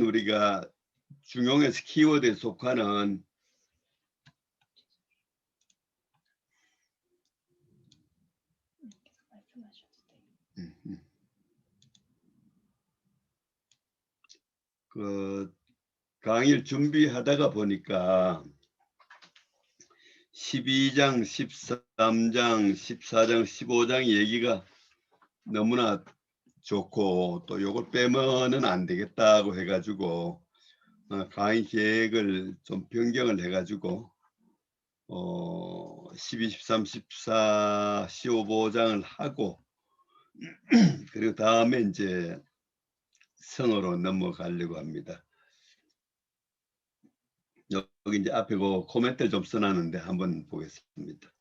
우리가 중용에서 키워드에 속하는 그 강의를 준비하다가 보니까 12장, 13장, 14장, 15장 얘기가 너무나 좋고 또 요걸 빼면은 안 되겠다고 해가지고 강의 계획을 좀 변경을 해가지고 12, 13, 14, 15장을 하고 그리고 다음에 이제 성으로 넘어가려고 합니다. 여기 이제 앞에 그 코멘트를 좀 써놨는데 한번 보겠습니다.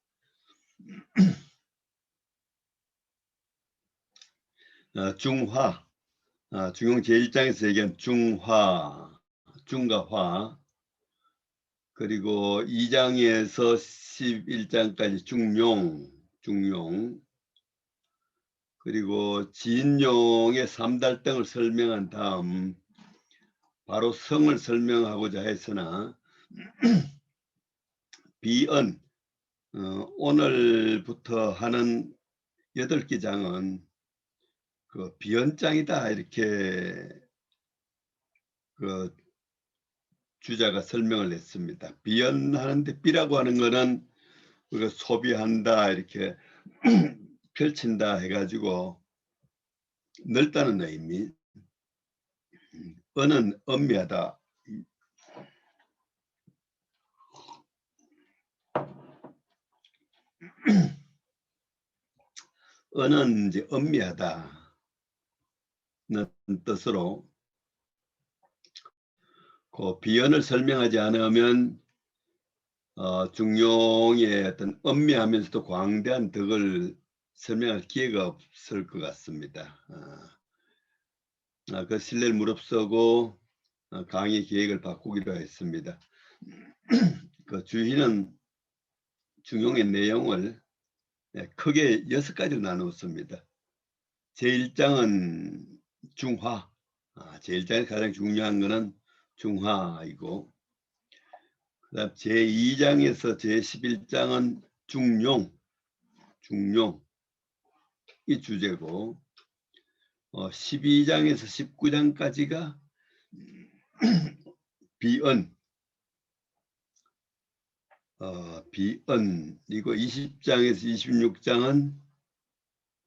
중화, 중용 제1장에서 얘기한 중화, 중과 화, 그리고 2장에서 11장까지 중용, 그리고 진용의 3달등을 설명한 다음 바로 성을 설명하고자 했으나 비언, 오늘부터 하는 8개 장은 그 비언장이다 이렇게 그 주자가 설명을 했습니다. 비언하는데 비라고 하는 거는 우리가 소비한다 이렇게 펼친다 해가지고 넓다는 의미. 언은 엄미하다. 언은 이제 엄미하다는 뜻으로 그 비언을 설명하지 않으면 중용의 어떤 엄미하면서도 광대한 덕을 설명할 기회가 없을 것 같습니다. 그 신뢰를 무릅쓰고 강의 계획을 바꾸기로 했습니다. 그 주희는 중용의 내용을 크게 6가지로 나누었습니다. 제1장은 중화, 제1장에서 가장 중요한 것은 중화이고, 그다음 제2장에서 제11장은 중용 이 주제고, 12장에서 19장까지가 비언, 비언이고 20장에서 26장은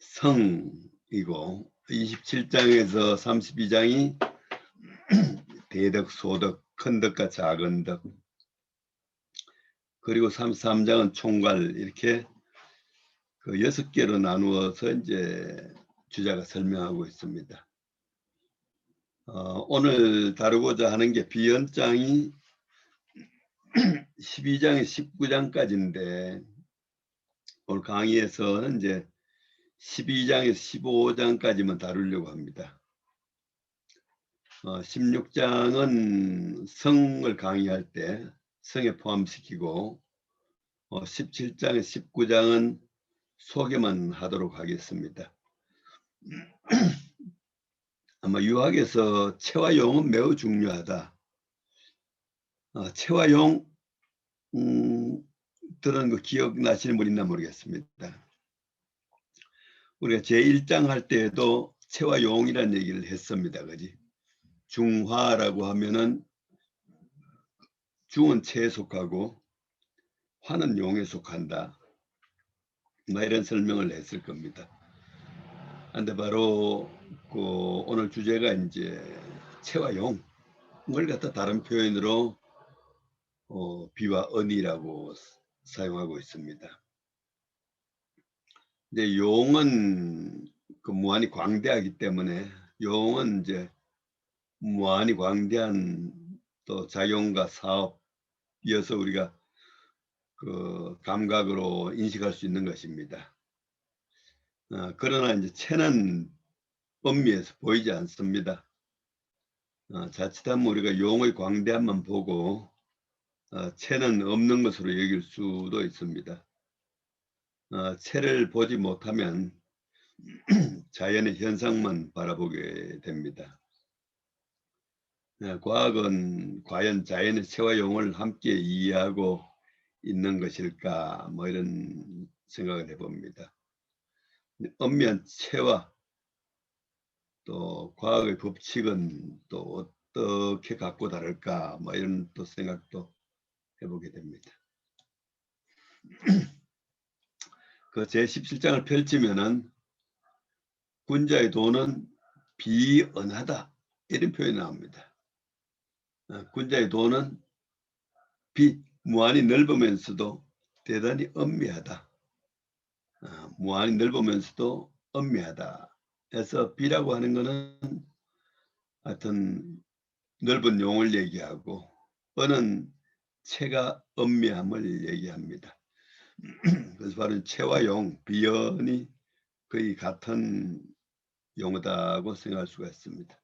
성이고 27장에서 32장이 대덕, 소덕, 큰 덕과 작은 덕, 그리고 33장은 총괄 이렇게 그 6개로 나누어서 이제 주자가 설명하고 있습니다. 오늘 다루고자 하는 게 비언장이 12장에서 19장까지인데 오늘 강의에서는 이제 12장에서 15장까지만 다루려고 합니다. 16장은 성을 강의할 때 성에 포함시키고 17장에서 19장은 소개만 하도록 하겠습니다. 아마 유학에서 체와 용은 매우 중요하다. 체와 용 들은 거 기억나시는 분 있나 모르겠습니다. 우리가 제1장 할 때에도 체와 용이라는 얘기를 했습니다. 그지? 중화라고 하면은 중은 체에 속하고 화는 용에 속한다. 이런 설명을 했을 겁니다. 근데 바로 그 오늘 주제가 이제 체와 용을 갖다 다른 표현으로 비와 언이라고 사용하고 있습니다. 근데 용은 그 무한히 광대하기 때문에 용은 이제 무한히 광대한 또 작용과 사업이어서 우리가 그 감각으로 인식할 수 있는 것입니다. 그러나 이제 체는 엄미해서 보이지 않습니다. 자칫하면 우리가 용의 광대함만 보고 체는 없는 것으로 여길 수도 있습니다. 체를 보지 못하면 자연의 현상만 바라보게 됩니다. 과학은 과연 자연의 체와 용을 함께 이해하고 있는 것일까? 뭐 이런 생각을 해봅니다. 엄미한 체와 또 과학의 법칙은 또 어떻게 갖고 다를까? 뭐 이런 또 생각도 해보게 됩니다. 그 제17장을 펼치면은 군자의 도는 비언하다 이런 표현이 나옵니다. 군자의 도는 무한히 넓으면서도 대단히 엄미하다. 무한히 넓으면서도 엄미하다. 그래서 비라고 하는 것은 하여튼 넓은 용을 얘기하고 언은 체가 엄미함을 얘기합니다. 그래서 바로 체와 용, 비언이 거의 같은 용어다고 생각할 수가 있습니다.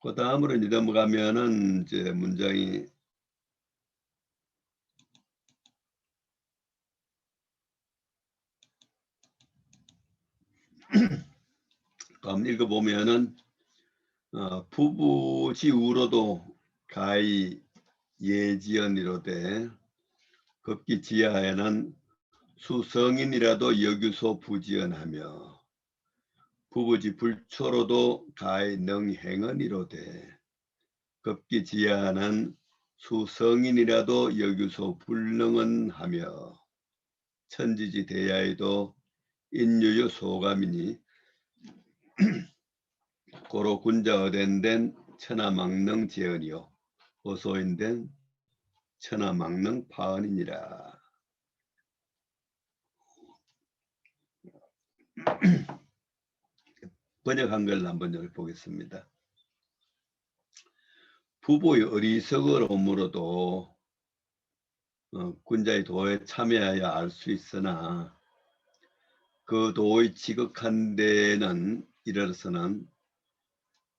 그 다음으로 이제 넘어가면은 이제 문장이 한번 읽어보면은 부부지우로도 가히 예지연이로되 급기 지하에는 수성인이라도 여규소 부지연하며 부부지 불초로도 가히 능행언이로되 급기 지하는 수성인이라도 여규소 불능언하며 천지지 대야에도 인유유 소감이니 고로 군자 어된된 천하망능 제언이요 호소인된 천하망능 파언이니라. 번역한 걸 한번 보겠습니다. 부부의 어리석음으로도 군자의 도에 참여하여 알 수 있으나 그 도의 지극한 데는 이르러서는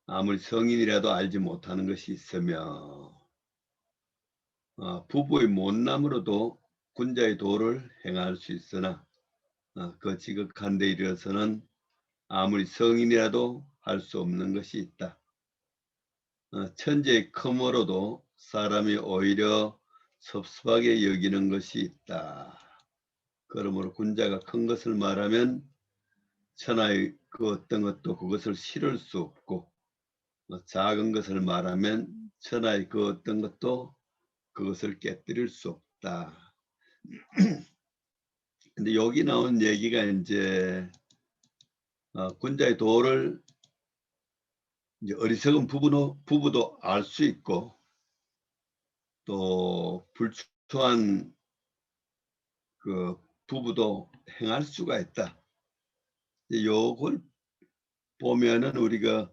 아무리 성인이라도 알지 못하는 것이 있으며 부부의 못남으로도 군자의 도를 행할 수 있으나 그 지극한 데 이르러서는 아무리 성인이라도 할 수 없는 것이 있다. 천재의 컴으로도 사람이 오히려 섭섭하게 여기는 것이 있다. 그러므로 군자가 큰 것을 말하면 천하의 그 어떤 것도 그것을 실을 수 없고 작은 것을 말하면 천하의 그 어떤 것도 그것을 깨뜨릴 수 없다. 근데 여기 나온 얘기가 이제 군자의 도를 이제 어리석은 부부도 알 수 있고 또 불추한 그 부부도 행할 수가 있다. 요걸 보면은 우리가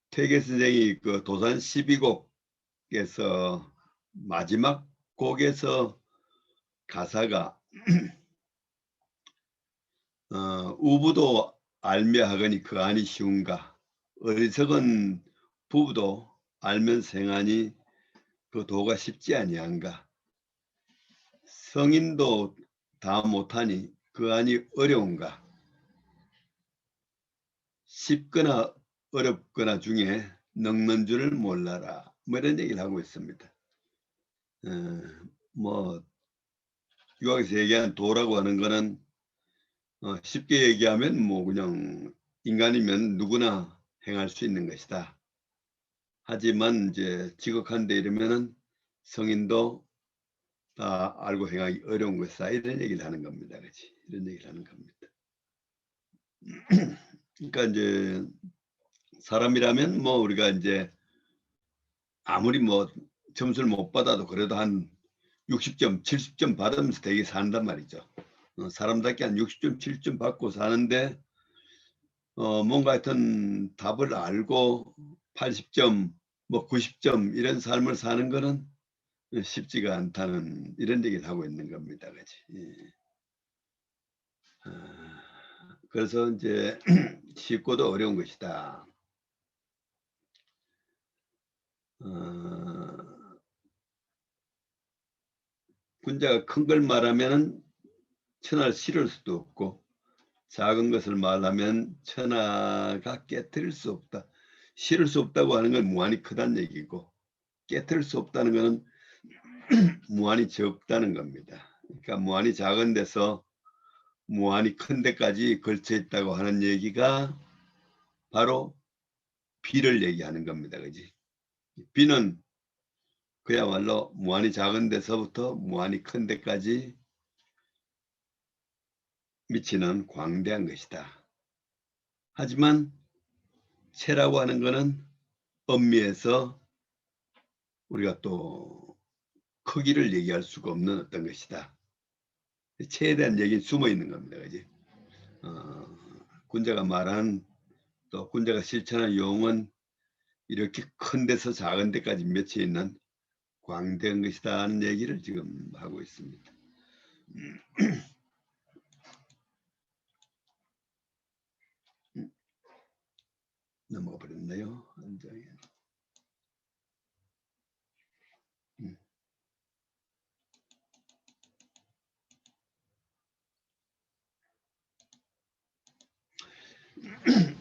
퇴계 선생이 그 도산 12곡에서 마지막 곡에서 가사가 우부도 알며 하거니 그 안이 쉬운가 어리석은 부부도 알면서 행하니 그 도가 쉽지 아니한가 성인도 다 못하니 그 안이 어려운가 쉽거나 어렵거나 중에 넉는 줄을 몰라라 뭐 이런 얘기를 하고 있습니다. 뭐 유학에서 얘기하는 도라고 하는 거는 쉽게 얘기하면 뭐 그냥 인간이면 누구나 행할 수 있는 것이다. 하지만 이제 지극한 데 이르면은 성인도 다 알고 행하기 어려운 것이다. 이런 얘기를 하는 겁니다. 그렇지? 이런 얘기를 하는 겁니다. 그러니까 이제 사람이라면 뭐 우리가 이제 아무리 뭐 점수를 못 받아도 그래도 한 60점, 70점 받으면서 되게 산단 말이죠. 사람답게 한 60점, 70점 받고 사는데 뭔가 하여튼 답을 알고 80점, 뭐 90점 이런 삶을 사는 거는 쉽지가 않다는 이런 얘기를 하고 있는 겁니다. 그렇지? 예. 그래서 이제 쉽고도 어려운 것이다. 군자가 큰 걸 말하면은 천하를 실을 수도 없고 작은 것을 말하면 천하가 깨트릴 수 없다. 실을 수 없다고 하는 건 무한히 크다는 얘기고, 깨트릴 수 없다는 것은 무한히 적다는 겁니다. 그러니까 무한히 작은 데서 무한히 큰 데까지 걸쳐 있다고 하는 얘기가 바로 비를 얘기하는 겁니다. 그지? 비는 그야말로 무한히 작은 데서부터 무한히 큰 데까지 미치는 광대한 것이다. 하지만 체라고 하는 것은 엄미해서 우리가 또 크기를 얘기할 수가 없는 어떤 것이다. 체에 대한 얘기는 숨어 있는 겁니다. 그지? 군자가 말한 또 군자가 실천한 용은 이렇게 큰 데서 작은 데까지 맺혀 있는 광대한 것이다 하는 얘기를 지금 하고 있습니다. 넘어가 버렸나요? 한 장에.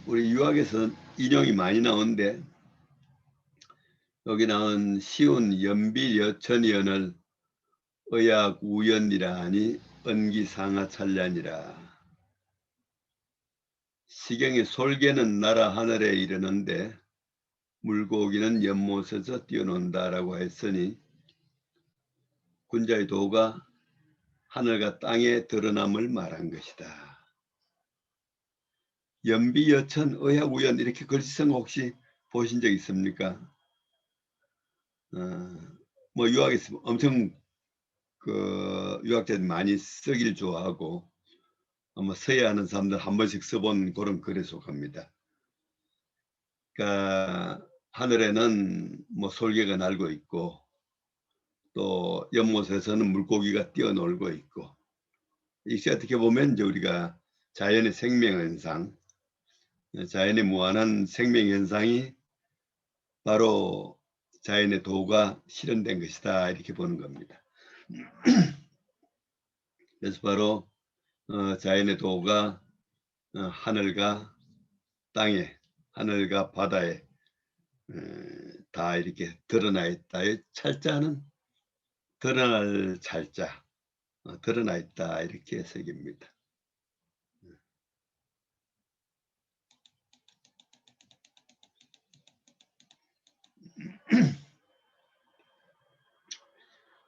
우리 유학에서 인용이 많이 나오는데 여기 나온 시운 연비여천이언을 의학 우연이라 하니 언기상하 찰량이라. 시경의 솔개는 나라 하늘에 이르는데 물고기는 연못에서 뛰어논다라고 했으니 군자의 도가 하늘과 땅에 드러남을 말한 것이다. 연비여천, 의학우연 이렇게 글씨 쓴 거 혹시 보신 적 있습니까? 뭐 유학에서 엄청 그 유학자들 많이 쓰기를 좋아하고 아마 써야 하는 사람들 한 번씩 써본 그런 글에 속합니다. 그러니까 하늘에는 뭐 솔개가 날고 있고 또 연못에서는 물고기가 뛰어놀고 있고 이렇게 어떻게 보면 이제 우리가 자연의 생명현상, 자연의 무한한 생명현상이 바로 자연의 도가 실현된 것이다 이렇게 보는 겁니다. 그래서 바로 자연의 도가 하늘과 땅에, 하늘과 바다에 다 이렇게 드러나 있다. 찰자는 드러날 찰자, 드러나 있다 이렇게 해석입니다.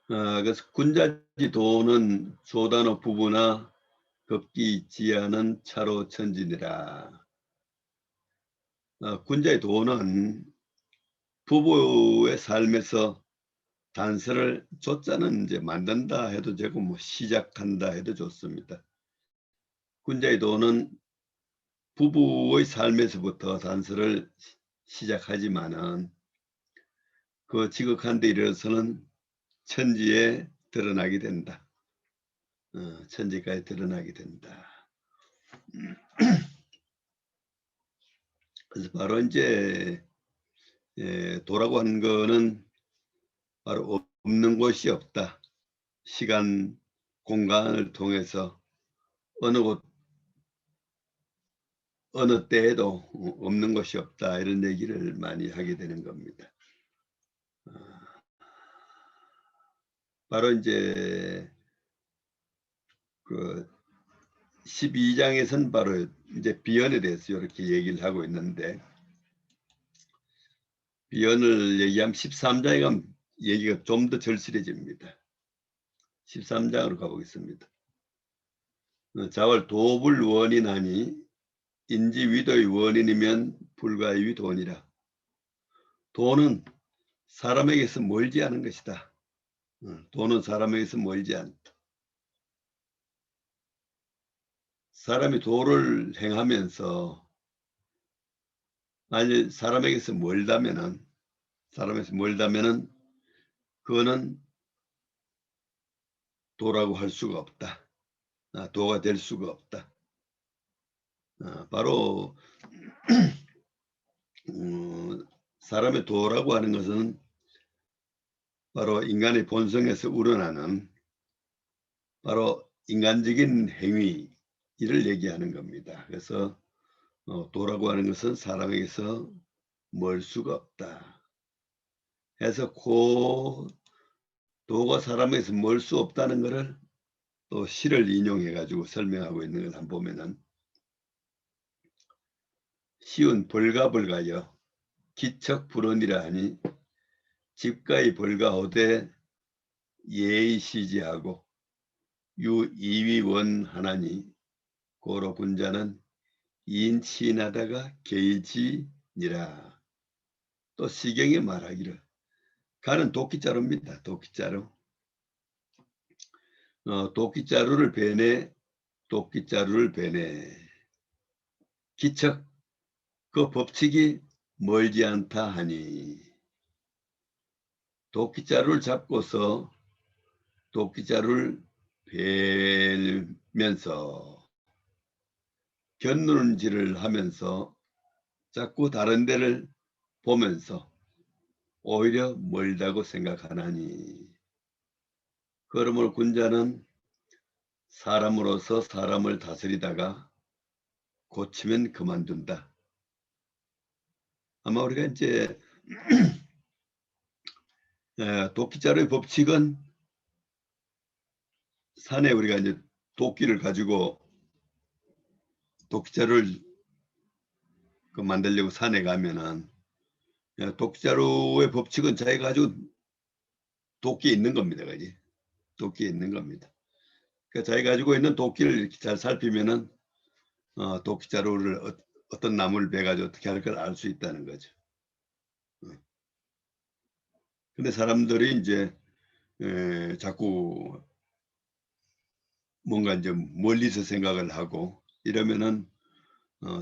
그래서 군자지 도는 조단어 부부나 급기 지하는 차로 천진이라. 군자의 도는 부부의 삶에서 단서를 조자는 이제 만든다 해도 되고 뭐 시작한다 해도 좋습니다. 군자의 도는 부부의 삶에서부터 단서를 시작하지만은 그 지극한 데 이르러서는 천지에 드러나게 된다. 천지까지 드러나게 된다. 그래서 바로 이제 도라고 하는 거는 바로 없는 곳이 없다. 시간, 공간을 통해서 어느 곳, 어느 때에도 없는 것이 없다. 이런 얘기를 많이 하게 되는 겁니다. 바로 이제 그 12장에서는 바로 이제 비연에 대해서 이렇게 얘기를 하고 있는데 비연을 얘기하면 13장에 가면 얘기가 좀 더 절실해집니다. 13장으로 가보겠습니다. 자월 도불 원인하니 인지 위도의 원인이면 불가의 위도니라. 도는 사람에게서 멀지 않은 것이다. 도는 사람에게서 멀지 않다. 사람이 도를 행하면서 만약 사람에게서 멀다면은 그거는 도라고 할 수가 없다. 도가 될 수가 없다. 바로 사람의 도라고 하는 것은 바로 인간의 본성에서 우러나는 바로 인간적인 행위, 이를 얘기하는 겁니다. 그래서 도라고 하는 것은 사람에게서 멀 수가 없다. 해서 그 도가 사람에게서 멀 수 없다는 것을 또 시를 인용해 가지고 설명하고 있는 걸 한번 보면은 시은 벌가벌가여 기척불언이라 하니 집가의 벌가하되 예의시지하고 유이위원하나니 고로 군자는 인치인하다가 게일지니라. 또 시경에 말하기를 가는 도끼자루입니다. 도끼자루. 도끼자루를 베네 도끼자루를 베네. 기척 그 법칙이 멀지 않다 하니 도끼자루를 잡고서 도끼자루를 베면서 견눈질을 하면서 자꾸 다른 데를 보면서 오히려 멀다고 생각하나니 그러므로 군자는 사람으로서 사람을 다스리다가 고치면 그만둔다. 아마 우리가 이제 도끼자루의 법칙은 산에 우리가 이제 도끼를 가지고 도끼자루를 만들려고 산에 가면은 도끼자루의 법칙은 자기가 가지고 도끼에 있는 겁니다. 그지? 도끼에 있는 겁니다. 그러니까 자기가 가지고 있는 도끼를 이렇게 잘 살피면은 도끼자루를 어떤 나무를 베가지고 어떻게 할 걸 알 수 있다는 거죠. 근데 사람들이 이제 자꾸 뭔가 이제 멀리서 생각을 하고 이러면은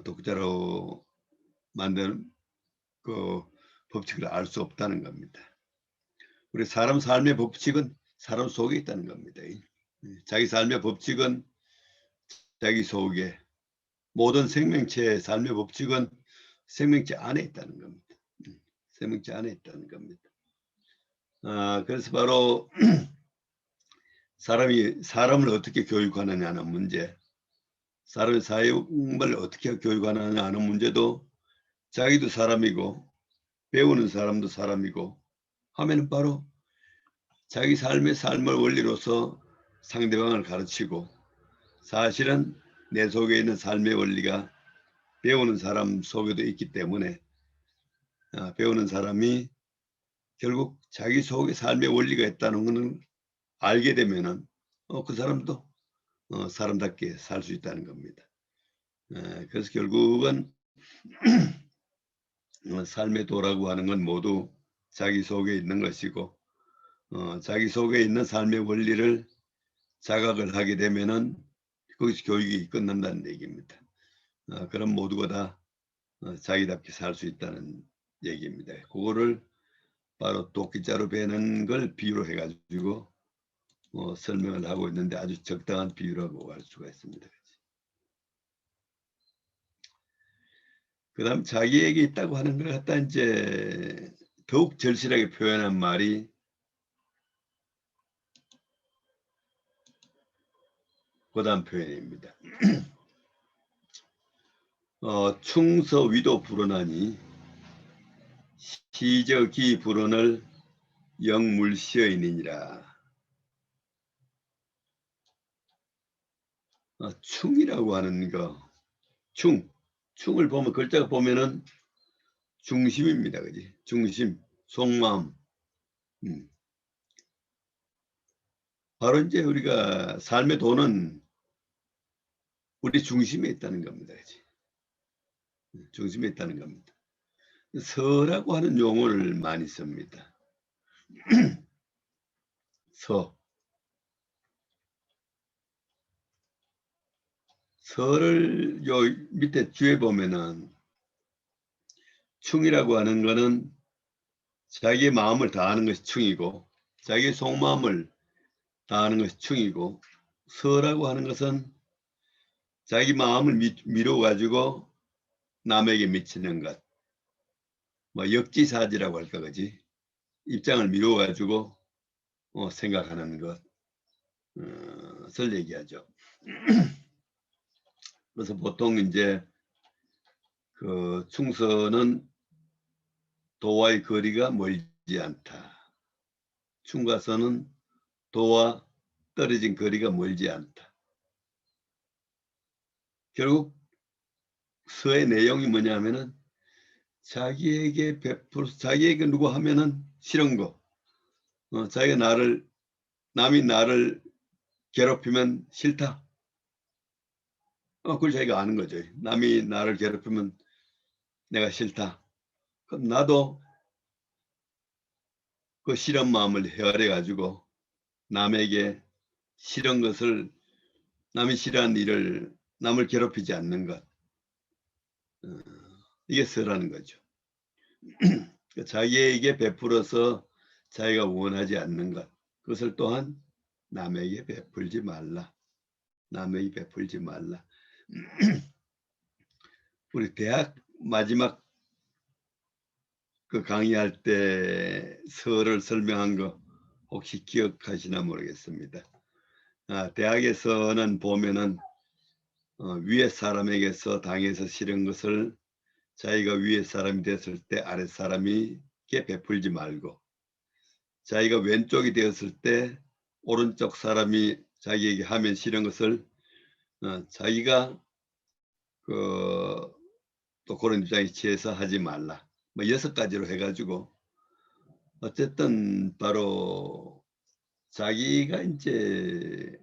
도끼자루 만드는 그 법칙을 알 수 없다는 겁니다. 우리 사람 삶의 법칙은 사람 속에 있다는 겁니다. 자기 삶의 법칙은 자기 속에, 모든 생명체의 삶의 법칙은 생명체 안에 있다는 겁니다. 생명체 안에 있다는 겁니다. 그래서 바로 사람을 어떻게 교육하느냐는 문제, 사람의 사회를 어떻게 교육하느냐 하는 문제도 자기도 사람이고 배우는 사람도 사람이고 하면은 바로 자기 삶의 원리로서 상대방을 가르치고 사실은 내 속에 있는 삶의 원리가 배우는 사람 속에도 있기 때문에 배우는 사람이 결국 자기 속에 삶의 원리가 있다는 것을 알게 되면은 그 사람도 사람답게 살 수 있다는 겁니다. 그래서 결국은 삶의 도라고 하는 건 모두 자기 속에 있는 것이고 자기 속에 있는 삶의 원리를 자각을 하게 되면은 거기서 교육이 끝난다는 얘기입니다. 그럼 모두가 다 자기답게 살 수 있다는 얘기입니다. 그거를 바로 도끼자루 베는 걸 비유로 해가지고 설명을 하고 있는데 아주 적당한 비유라고 할 수가 있습니다. 그 다음 자기에게 있다고 하는 걸 갖다 이제 더욱 절실하게 표현한 말이 그 다음 표현입니다. 충서 위도 불언하니 시저기 불언을 영물시어이니라. 충이라고 하는 거, 충을 보면 글자가 보면은 중심입니다. 그지? 중심, 속마음. 바로 이제 우리가 삶의 도는 우리 중심에 있다는 겁니다. 그지? 중심에 있다는 겁니다. 서라고 하는 용어를 많이 씁니다. 서를 요 밑에 뒤에 보면은 충이라고 하는 거는 자기의 마음을 다하는 것이 충이고 자기의 속마음을 다하는 것이 충이고 서라고 하는 것은 자기 마음을 미뤄 가지고 남에게 미치는 것, 뭐 역지사지라고 할까 그지? 입장을 미뤄 가지고 생각하는 것을 얘기하죠. 그래서 보통 이제 그 충서는 도와의 거리가 멀지 않다. 충가서는 도와 떨어진 거리가 멀지 않다. 결국 서의 내용이 뭐냐면은 자기에게 자기에게 누구 하면은 싫은 거, 자기가 남이 나를 괴롭히면 싫다. 그걸 자기가 아는 거죠. 남이 나를 괴롭히면 내가 싫다. 그럼 나도 그 싫은 마음을 헤아려 가지고 남에게 싫은 것을, 남이 싫어하는 일을 남을 괴롭히지 않는 것, 이게 서라는 거죠. 자기에게 베풀어서 자기가 원하지 않는 것, 그것을 또한 남에게 베풀지 말라. 남에게 베풀지 말라. 우리 대학 마지막 그 강의할 때 서를 설명한 거 혹시 기억하시나 모르겠습니다. 대학에서는 보면은 위에 사람에게서 당해서 싫은 것을 자기가 위에 사람이 됐을 때 아래 사람에게 베풀지 말고, 자기가 왼쪽이 되었을 때 오른쪽 사람이 자기에게 하면 싫은 것을 자기가 또 그런 입장에 취해서 하지 말라. 뭐 6가지로 해가지고 어쨌든 바로 자기가 이제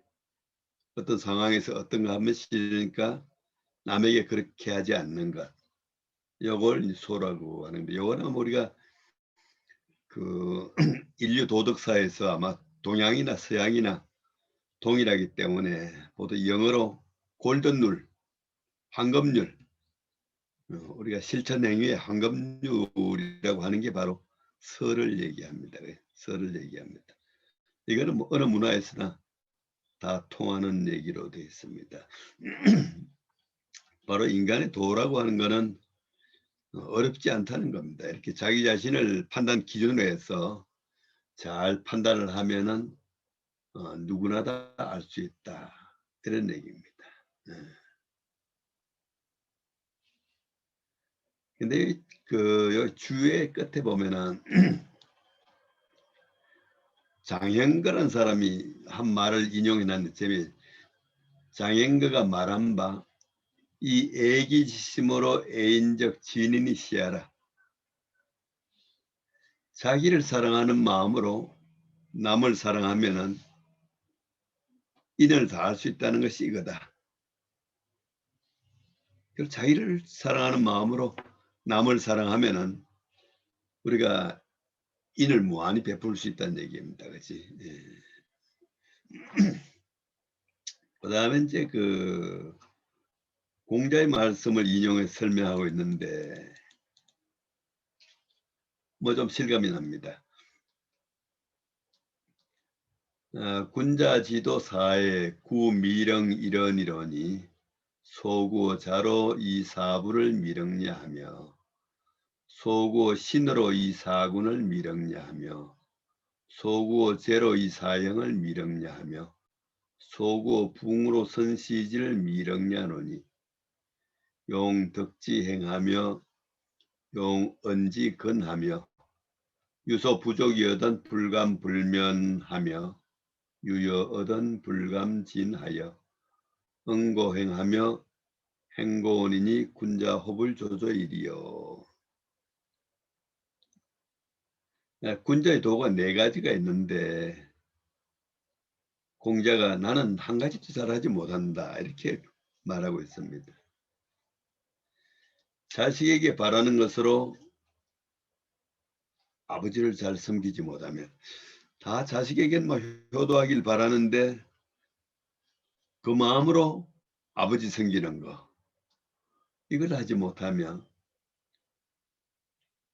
어떤 상황에서 어떤 거 하면 싫으니까 남에게 그렇게 하지 않는 것, 요걸 소라고 하는데, 요거는 우리가 그 인류 도덕사에서 아마 동양이나 서양이나 동일하기 때문에 보통 영어로 골든 룰, 황금률, 우리가 실천 행위의 황금률이라고 하는 게 바로 서를 얘기합니다. 서를 얘기합니다. 이거는 뭐 어느 문화에서나 다 통하는 얘기로 되어 있습니다. 바로 인간의 도라고 하는 것은 어렵지 않다는 겁니다. 이렇게 자기 자신을 판단 기준으로 해서 잘 판단을 하면은 누구나 다 알 수 있다, 이런 얘기입니다. 근데 그 주의 끝에 보면은 장현거라는 사람이 한 말을 인용해 놨는데, 장현거가 말한 바 이 애기지심으로 애인적 진인이 시하라. 자기를 사랑하는 마음으로 남을 사랑하면은 인을 다할 수 있다는 것이 이거다. 자기를 사랑하는 마음으로 남을 사랑하면은 우리가 인을 무한히 베풀 수 있다는 얘기입니다. 그렇지? 예. 그다음에 이제 그 공자의 말씀을 인용해 설명하고 있는데 뭐 좀 실감이 납니다. 군자지도 사에 구미령 이런이러니 소구 자로 이 사부를 미령냐 하며, 소구 신으로 이 사군을 미령냐 하며, 소구 제로 이 사형을 미령냐 하며, 소구 붕으로 선시지를 미령냐노니 용 덕지 행하며 용 언지 건하며 유소 부족이어던 불감불면하며 유여어던 불감진하여 응고행하며 행고원이니 군자호불 조조일이요. 군자의 도가 4가지가 있는데 공자가 나는 한 가지도 잘하지 못한다, 이렇게 말하고 있습니다. 자식에게 바라는 것으로 아버지를 잘 섬기지 못하면, 다 자식에게는 뭐 효도하길 바라는데 그 마음으로 아버지 섬기는 거, 이걸 하지 못하면,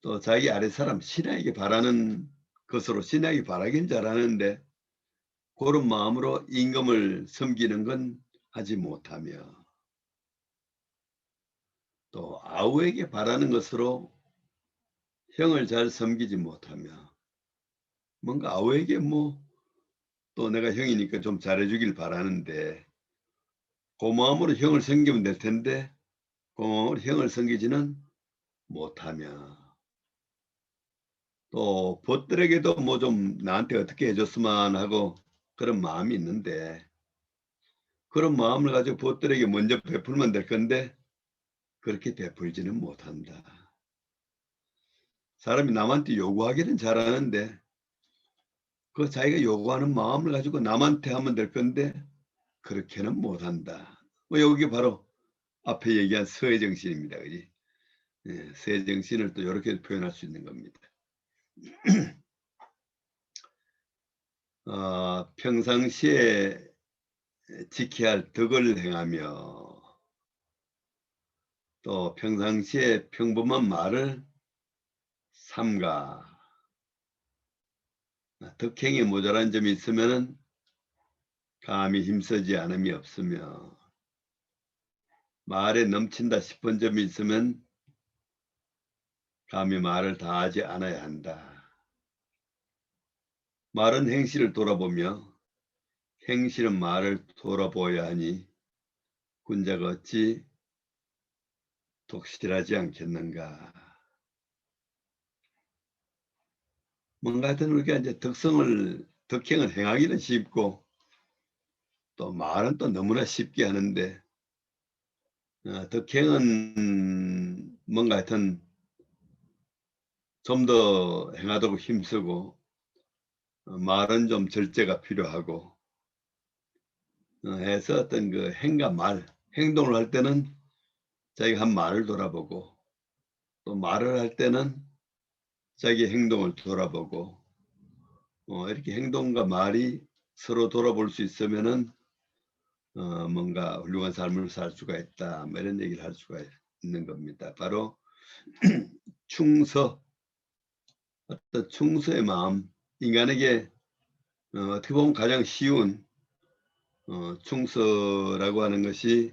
또 자기 아랫사람 신하에게 바라는 것으로 신하에게 바라긴 잘하는데 그런 마음으로 임금을 섬기는 건 하지 못하며, 또 아우에게 바라는 것으로 형을 잘 섬기지 못하며, 뭔가 아우에게 뭐 또 내가 형이니까 좀 잘해주길 바라는데 그 마음으로 형을 섬기면 될 텐데 그 마음으로 형을 섬기지는 못하며 또 벗들에게도 뭐 좀 나한테 어떻게 해줬으면 하고 그런 마음이 있는데 그런 마음을 가지고 벗들에게 먼저 베풀면 될 건데 그렇게 베풀지는 못한다. 사람이 남한테 요구하기는 잘하는데 그 자기가 요구하는 마음을 가지고 남한테 하면 될 건데 그렇게는 못한다. 뭐 여기 바로 앞에 얘기한 서해 정신입니다. 그지? 예, 서해 정신을 또 이렇게 표현할 수 있는 겁니다. 평상시에 지켜야 할 덕을 행하며 또 평상시에 평범한 말을 삼가 덕행에 모자란 점이 있으면 감히 힘쓰지 않음이 없으며 말에 넘친다 싶은 점이 있으면 감히 말을 다하지 않아야 한다. 말은 행실을 돌아보며 행실은 말을 돌아보아야 하니 군자가 어찌 독실하지 않겠는가. 뭔가 하여튼 우리가 이제 덕행을 행하기는 쉽고 또 말은 또 너무나 쉽게 하는데 덕행은 뭔가 하여튼 좀 더 행하도록 힘쓰고 말은 좀 절제가 필요하고 해서 어떤 그 행과 말, 행동을 할 때는 자기가 한 말을 돌아보고 또 말을 할 때는 자기 행동을 돌아보고 이렇게 행동과 말이 서로 돌아볼 수 있으면은 뭔가 훌륭한 삶을 살 수가 있다. 뭐 이런 얘기를 할 수가 있는 겁니다. 바로 충서, 어떤 충서의 마음, 인간에게 어떻게 보면 가장 쉬운 충서라고 하는 것이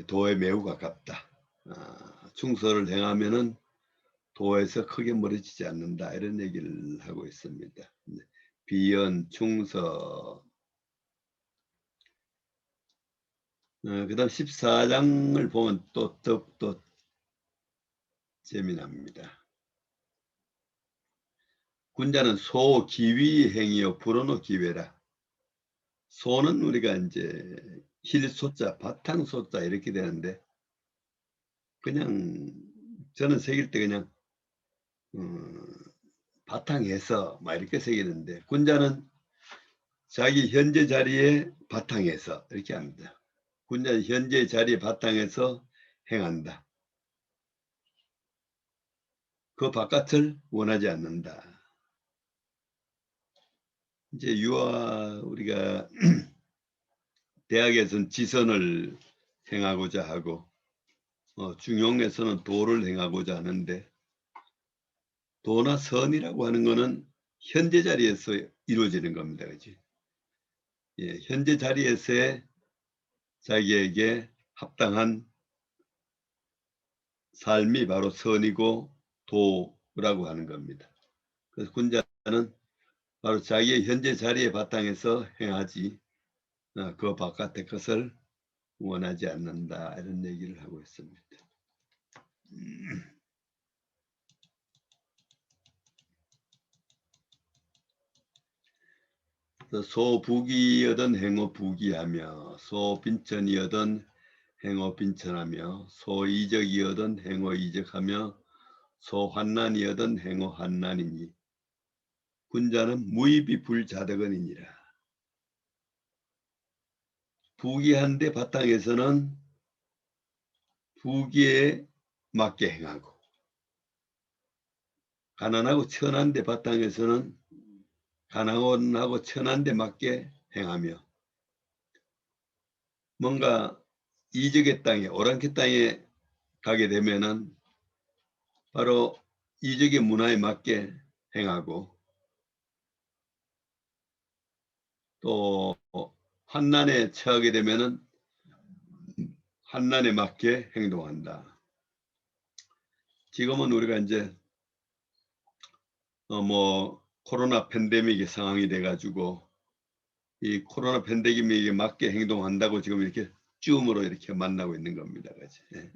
도에 매우 가깝다. 충서를 행하면은 도에서 크게 멀어지지 않는다. 이런 얘기를 하고 있습니다. 비연, 충서. 그 다음 14장을 보면 또 더욱더 재미납니다. 군자는 소 기위 행위요 불어노 기회라. 소는 우리가 이제 힐소자, 바탕소자 이렇게 되는데 그냥 저는 새길 때 그냥 바탕에서 막 이렇게 새기는데 군자는 자기 현재 자리에 바탕에서 이렇게 합니다. 군자는 현재 자리에 바탕에서 행한다. 그 바깥을 원하지 않는다. 이제 우리가 대학에서는 지선을 행하고자 하고 중용에서는 도를 행하고자 하는데 도나 선이라고 하는 것은 현재 자리에서 이루어지는 겁니다. 그렇지? 예, 현재 자리에서의 자기에게 합당한 삶이 바로 선이고 도라고 하는 겁니다. 그래서 군자는 바로 자기의 현재 자리에 바탕에서 행하지 그 바깥의 것을 원하지 않는다. 이런 얘기를 하고 있습니다. 소부기여든 행어부기하며 소빈천이여든 행어빈천하며 소이적이여든 행어이적하며 소환난이여든 행어환난이니 군자는 무의비 불자덕언이니라. 부기한데 바탕에서는 부기에 맞게 행하고 가난하고 천한데 바탕에서는 가난하고 천한데 맞게 행하며 뭔가 이적의 땅에 오랑캐 땅에 가게 되면은 바로 이적의 문화에 맞게 행하고 또 환난에 처하게 되면은 환난에 맞게 행동한다. 지금은 우리가 이제 뭐 코로나 팬데믹의 상황이 돼 가지고 이 코로나 팬데믹에 맞게 행동한다고 지금 이렇게 줌으로 이렇게 만나고 있는 겁니다. 그렇지? 예.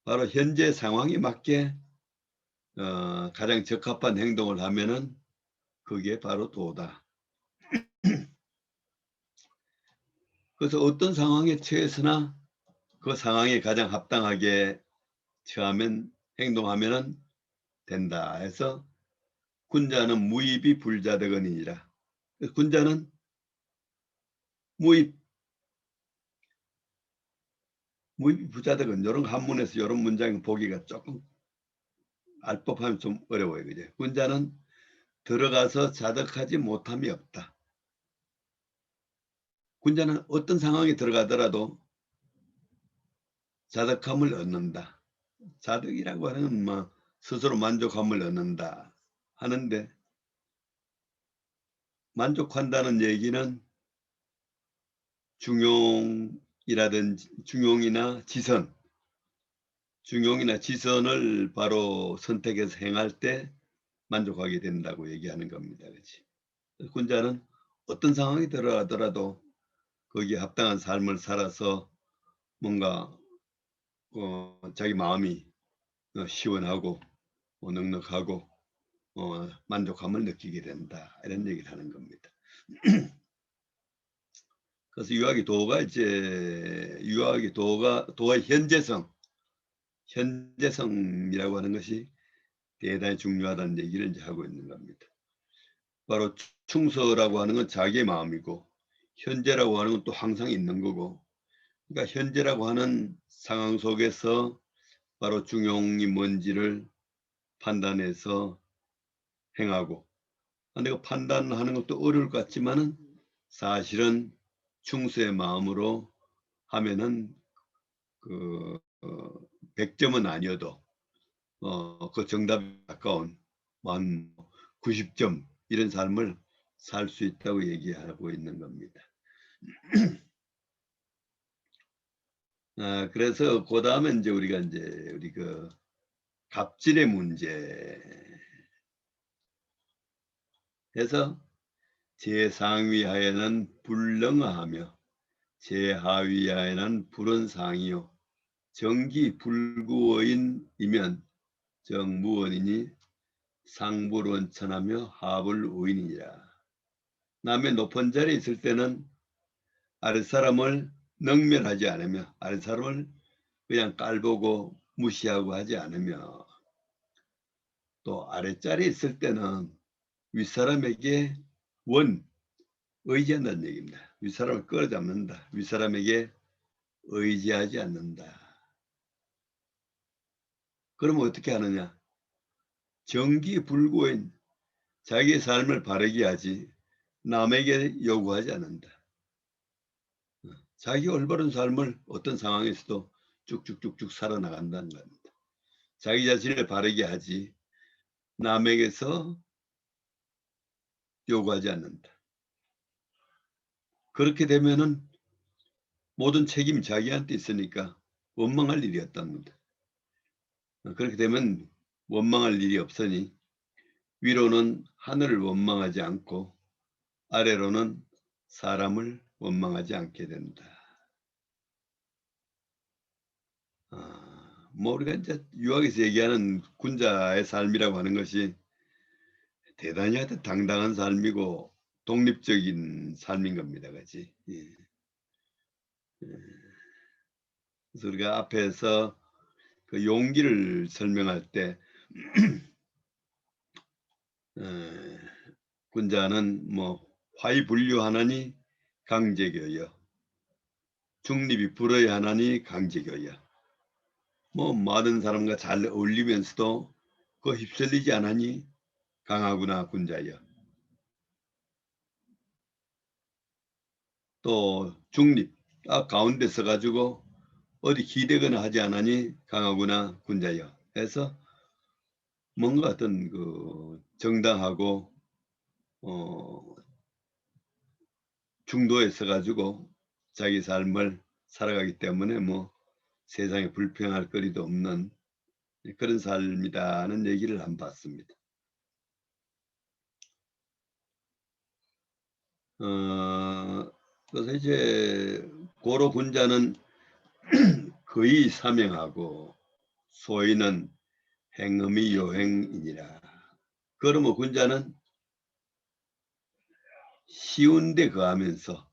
바로 현재 상황에 맞게 가장 적합한 행동을 하면은 그게 바로 도다. 그래서 어떤 상황에 처해서나 그 상황에 가장 합당하게 처하면 행동하면은 된다 해서 군자는 무입이 불자덕언이니라. 군자는 무입이 불자덕언 이런 한문에서 이런 문장 보기가 조금 알법하면 좀 어려워요. 그죠? 군자는 들어가서 자덕하지 못함이 없다. 군자는 어떤 상황에 들어가더라도 자덕함을 얻는다. 자덕이라고 하는 뭐 스스로 만족함을 얻는다 하는데, 만족한다는 얘기는 중용이라든지 중용이나 지선을 바로 선택해서 행할 때 만족하게 된다고 얘기하는 겁니다. 그렇지? 군자는 어떤 상황이 들어가더라도 거기에 합당한 삶을 살아서 뭔가 자기 마음이 시원하고 넉넉하고 만족함을 느끼게 된다, 이런 얘기를 하는 겁니다. 그래서 유학의 도가 도의 현재성이라고 하는 것이 대단히 중요하다는 얘기를 이제 하고 있는 겁니다. 바로 충서라고 하는 건 자기의 마음이고, 현재라고 하는 건 또 항상 있는 거고, 그러니까 현재라고 하는 상황 속에서 바로 중용이 뭔지를 판단해서 행하고, 내가 판단하는 것도 어려울 것 같지만은 사실은 충서의 마음으로 하면은 그 100점은 아니어도 그 정답에 가까운 한 90점 이런 삶을 살 수 있다고 얘기하고 있는 겁니다. 그래서 그 다음에 이제 우리 그 갑질의 문제 해서 제상위하에는 불능하하며 제하위하에는 불언상이요 정기 불구어인이면 정무원이니 상불원천하며 하불우인이니라. 남의 높은 자리에 있을 때는 아랫사람을 능멸하지 않으며, 아랫사람을 그냥 깔보고 무시하고 하지 않으며, 또 아랫자리에 있을 때는 윗사람에게 의지한다는 얘기입니다. 윗사람을 끌어잡는다. 윗사람에게 의지하지 않는다. 그러면 어떻게 하느냐? 정기불구인 자기의 삶을 바르게 하지 남에게 요구하지 않는다. 자기 올바른 삶을 어떤 상황에서도 쭉쭉쭉쭉 살아나간다는 겁니다. 자기 자신을 바르게 하지 남에게서 요구하지 않는다. 그렇게 되면은 모든 책임이 자기한테 있으니까 원망할 일이 없답니다. 그렇게 되면 원망할 일이 없으니 위로는 하늘을 원망하지 않고 아래로는 사람을 원망하지 않게 된다. 뭐 우리가 이제 유학에서 얘기하는 군자의 삶이라고 하는 것이 대단히 하여튼 당당한 삶이고 독립적인 삶인 겁니다. 그렇지? 예. 그래서 우리가 앞에서 그 용기를 설명할 때 군자는 뭐 화이분류하나니 강제교여, 중립이 불어야 하나니 강제교여, 뭐 많은 사람과 잘 어울리면서도 그 휩쓸리지 않으니 강하구나 군자여. 또 중립 가운데 서가지고 어디 기대거나 하지 않으니 강하구나 군자여 해서 뭔가 어떤 그 정당하고 중도에 서가지고 자기 삶을 살아가기 때문에 뭐 세상에 불평할 거리도 없는 그런 삶이다는 얘기를 한번 봤습니다. 그래서 이제 고로 군자는 거의 사명하고 소인은 행음이 요행이니라. 그러므로 군자는 쉬운데 거하면서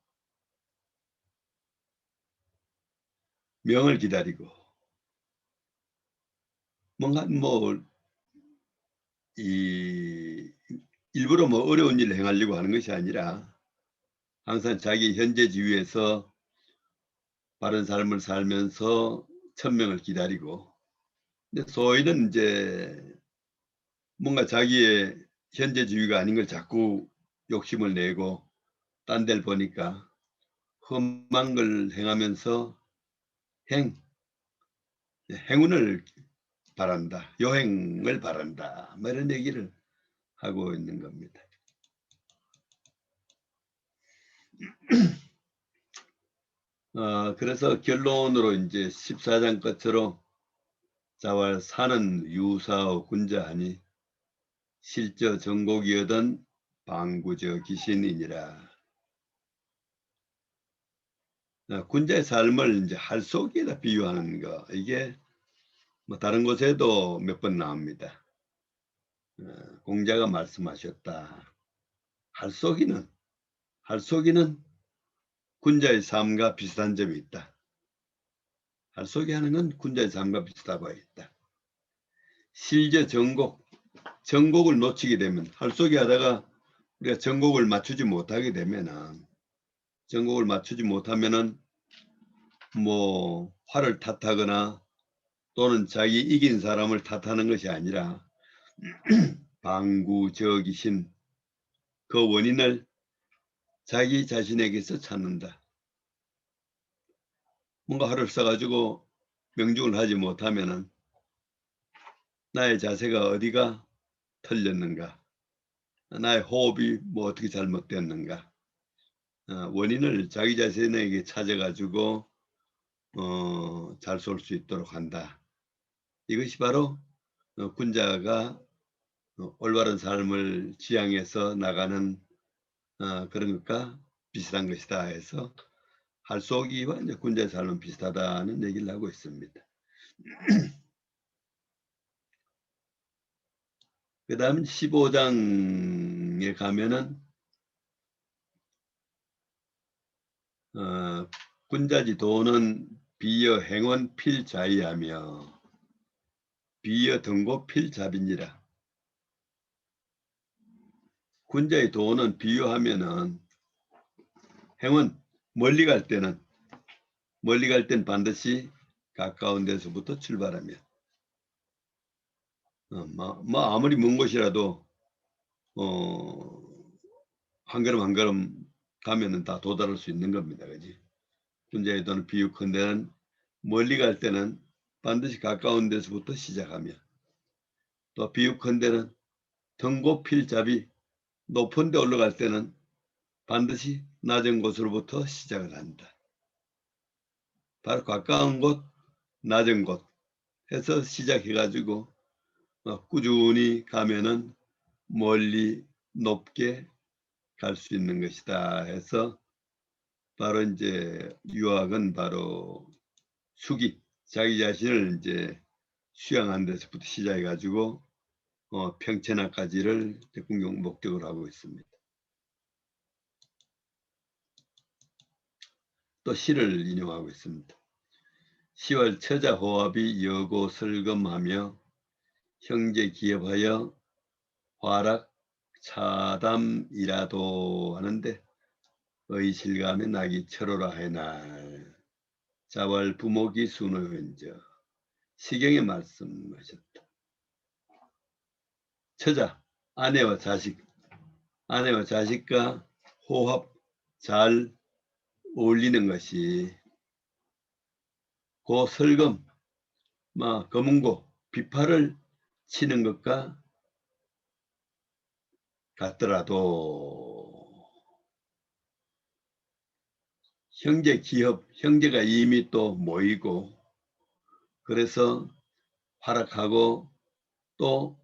명을 기다리고 뭔가 일부러 어려운 일을 행하려고 하는 것이 아니라 항상 자기 현재 지위에서 바른 삶을 살면서 천명을 기다리고, 근데 소인은 이제 뭔가 자기의 현재 지위가 아닌 걸 자꾸 욕심을 내고 딴 데를 보니까 험한 걸 행하면서 행운을 바란다, 요행을 바란다, 뭐 이런 얘기를 하고 있는 겁니다. 그래서 결론으로 이제 14장 끝으로 자왈 사는 유사오 군자하니 실저 정곡이여던 방구저 기신이니라. 군자의 삶을 이제 할쏘기에다 비유하는 거, 이게 뭐 다른 곳에도 몇 번 나옵니다. 공자가 말씀하셨다. 할쏘기는 군자의 삶과 비슷한 점이 있다. 할쏘기 하는 건 군자의 삶과 비슷하고 있다. 실저 정곡을 놓치게 되면, 할쏘기 하다가 우리가 정곡을 맞추지 못하게 되면은, 정곡을 맞추지 못하면은 뭐 화를 탓하거나 또는 자기 이긴 사람을 탓하는 것이 아니라 방구저기신, 그 원인을 자기 자신에게서 찾는다. 뭔가 화를 써가지고 명중을 하지 못하면은 나의 자세가 어디가 틀렸는가, 나의 호흡이 뭐 어떻게 잘못됐는가, 원인을 자기 자신에게 찾아가지고 잘 쏠 수 있도록 한다. 이것이 바로 군자가 올바른 삶을 지향해서 나가는 그런 것과 비슷한 것이다 해서 할쏘기와 이제 군자의 삶은 비슷하다는 얘기를 하고 있습니다. 그 다음 15장에 가면은 군자지 도는 비여 행원 필자이하며 비여 등고 필자비니라. 군자의 도는 비유하면은 행원, 멀리 갈 때는 반드시 가까운 데서부터 출발하며 뭐 아무리 먼 곳이라도 한 걸음 한 걸음 가면은 다 도달할 수 있는 겁니다. 그지? 군자의 도는 비유컨대는 멀리 갈 때는 반드시 가까운 데서부터 시작하며, 또 비유컨대는 등고필잡이, 높은 데 올라갈 때는 반드시 낮은 곳으로부터 시작을 한다. 바로 가까운 곳, 낮은 곳 해서 시작해가지고 꾸준히 가면은 멀리 높게 갈 수 있는 것이다 해서, 바로 이제 유학은 바로 수기, 자기 자신을 이제 수양하는 데서부터 시작해가지고 평천하까지를 공용 목적으로 하고 있습니다. 또 시를 인용하고 있습니다. 10월 처자 호합이 여고 설금하며 형제 기업하여 화락 차담이라도 하는데 의실감에 낙이 철호라 해날 자왈 부목이 순호현저. 시경에 말씀하셨다. 처자, 아내와 자식과 호합 잘 어울리는 것이 고 설금, 검은고, 비파를 치는 것과 같더라도 형제가 이미 또 모이고 그래서 활약하고 또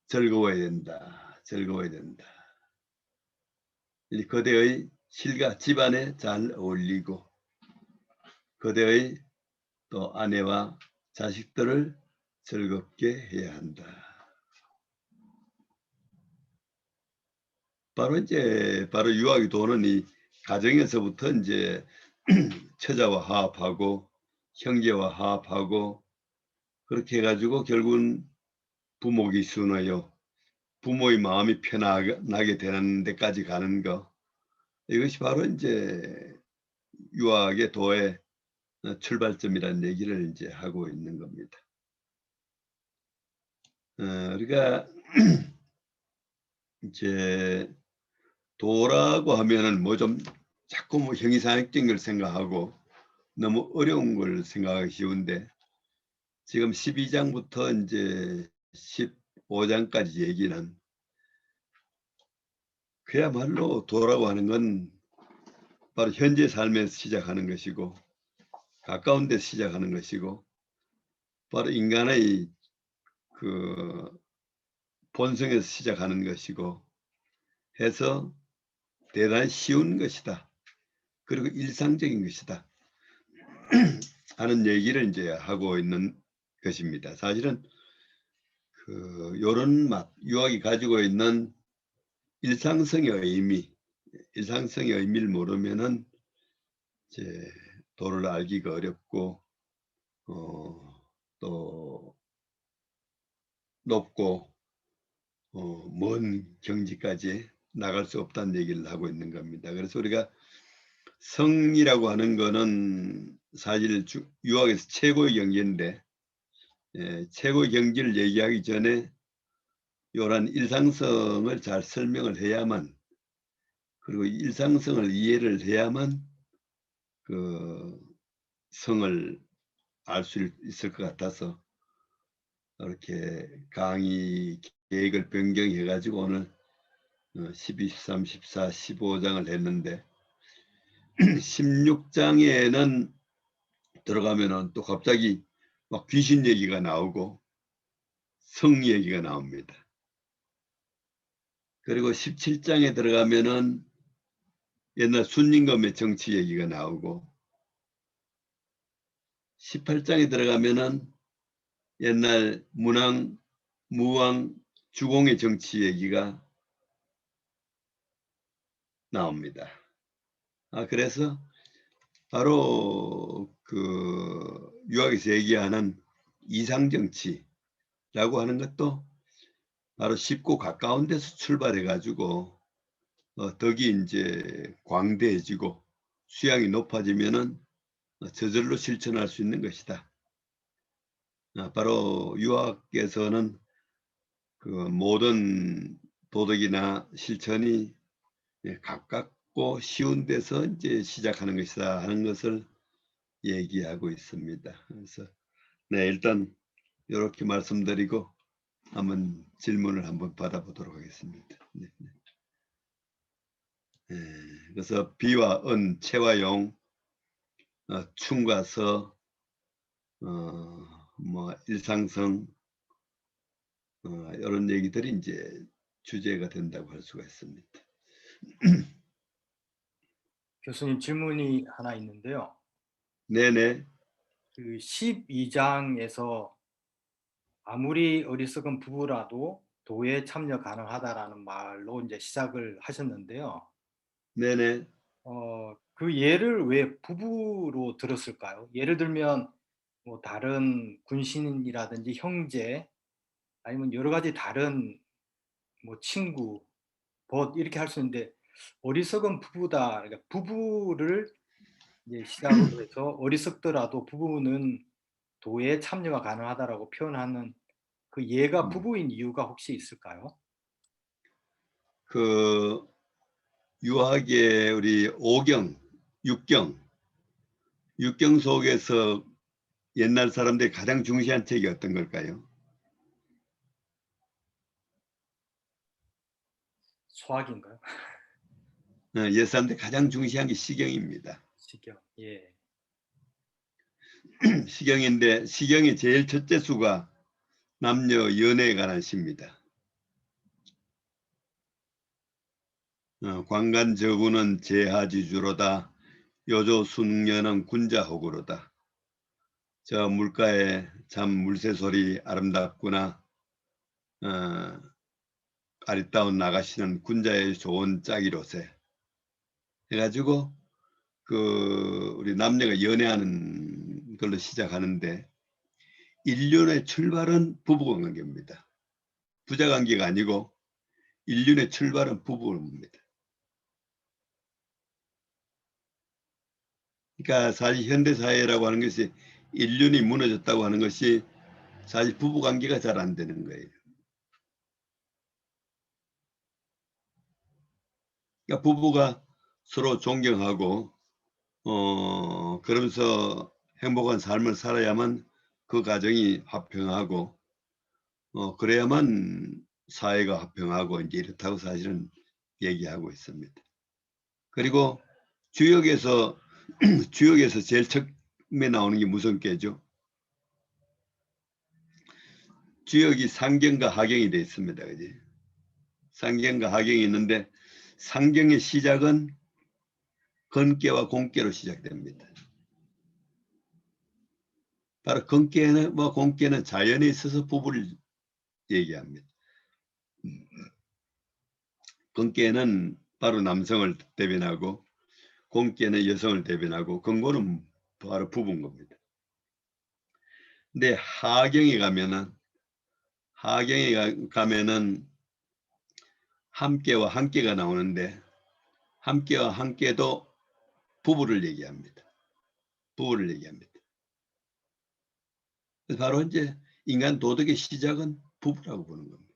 즐거워야 된다. 이 거대의 실과 집안에 잘 어울리고 그대의 또 아내와 자식들을 즐겁게 해야 한다. 바로 유학이 도는 이 가정에서부터 이제 처자와 화합하고 형제와 화합하고 그렇게 해가지고 결국은 부모기 순어요. 부모의 마음이 편하게 되는 데까지 가는 거. 이것이 바로 이제 유학의 도의 출발점이라는 얘기를 이제 하고 있는 겁니다. 우리가 이제 도라고 하면은 뭐 좀 자꾸 뭐 형이상학적인 걸 생각하고 너무 어려운 걸 생각하기 쉬운데 지금 12장부터 이제 15장까지 얘기는 그야말로 도라고 하는 건 바로 현재 삶에서 시작하는 것이고 가까운 데서 시작하는 것이고 바로 인간의 그 본성에서 시작하는 것이고 해서 대단히 쉬운 것이다. 그리고 일상적인 것이다. 하는 얘기를 이제 하고 있는 것입니다. 사실은 요런 유학이 가지고 있는 일상성의 의미를 모르면은 이제 도를 알기가 어렵고 또 높고 먼 경지까지 나갈 수 없다는 얘기를 하고 있는 겁니다. 그래서 우리가 성이라고 하는 거는 사실 유학에서 최고의 경지인데 최고의 경지를 얘기하기 전에 이런 일상성을 잘 설명을 해야만 그리고 일상성을 이해를 해야만 그 성을 알 수 있을 것 같아서 이렇게 강의 계획을 변경해 가지고 오늘 12, 13, 14, 15장을 했는데 16장에는 들어가면은 또 갑자기 막 귀신 얘기가 나오고 성 얘기가 나옵니다. 그리고 17장에 들어가면은 옛날 순임금의 정치 얘기가 나오고 18장에 들어가면은 옛날 문왕, 무왕, 주공의 정치 얘기가 나옵니다. 그래서 바로 그 유학에서 얘기하는 이상정치라고 하는 것도 바로 쉽고 가까운 데서 출발해 가지고 덕이 이제 광대해지고 수양이 높아지면은 저절로 실천할 수 있는 것이다. 바로 유학에서는 그 모든 도덕이나 실천이 가깝고 쉬운 데서 이제 시작하는 것이다 하는 것을 얘기하고 있습니다. 그래서 네, 일단 이렇게 말씀드리고 한번 질문을 한번 받아보도록 하겠습니다. 네. 그래서 비와 은, 채와 용, 충과 서, 뭐 일상성 이런 얘기들이 이제 주제가 된다고 할 수가 있습니다. 교수님 질문이 하나 있는데요. 네네. 그 12장에서 아무리 어리석은 부부라도 도에 참여 가능하다라는 말로 이제 시작을 하셨는데요. 네네. 그 예를 왜 부부로 들었을까요? 예를 들면 뭐 다른 군신이라든지 형제 아니면 여러 가지 다른 뭐 친구, 벗 이렇게 할 수 있는데 어리석은 부부다. 그러니까 부부를 이제 시작으로 해서 어리석더라도 부부는 도에 참여가 가능하다라고 표현하는 그 예가 부부인 이유가 혹시 있을까요? 그 유학의 우리 5경, 6경 속에서 옛날 사람들이 가장 중시한 책이 어떤 걸까요? 소학인가요? 옛 사람들이 가장 중시한 게 시경입니다. 시경. 예. 시경인데 시경의 제일 첫째 수가 남녀 연애에 관한 시입니다. 관간저구는 제하지주로다. 요조순년은 군자호구로다. 저 물가에 참 물새소리 아름답구나. 아리따운 나가시는 군자의 좋은 짝이로세. 해가지고 우리 남녀가 연애하는 걸로 시작하는데, 인륜의 출발은 부부관계입니다. 부자관계가 아니고 인륜의 출발은 부부입니다. 그러니까 사실 현대사회라고 하는 것이 인륜이 무너졌다고 하는 것이 사실 부부관계가 잘 안 되는 거예요. 그러니까 부부가 서로 존경하고 그러면서 행복한 삶을 살아야만 그 가정이 화평하고 그래야만 사회가 화평하고 이제 이렇다고 사실은 얘기하고 있습니다. 그리고 주역에서 주역에서 제일 처음에 나오는 게 무슨 께죠? 주역이 상경과 하경이 되어 있습니다. 그지? 상경과 하경이 있는데 상경의 시작은 건깨와 공깨로 시작됩니다. 바로 건깨는 공깨는 자연에 있어서 부부를 얘기합니다. 건깨는 바로 남성을 대변하고 공깨는 여성을 대변하고 건고는 바로 부부인 겁니다. 근데 하경에 가면은 함께와 함께가 나오는데 함께와 함께도 부부를 얘기합니다. 부부를 얘기합니다. 그래서 바로 이제 인간 도덕의 시작은 부부라고 보는 겁니다.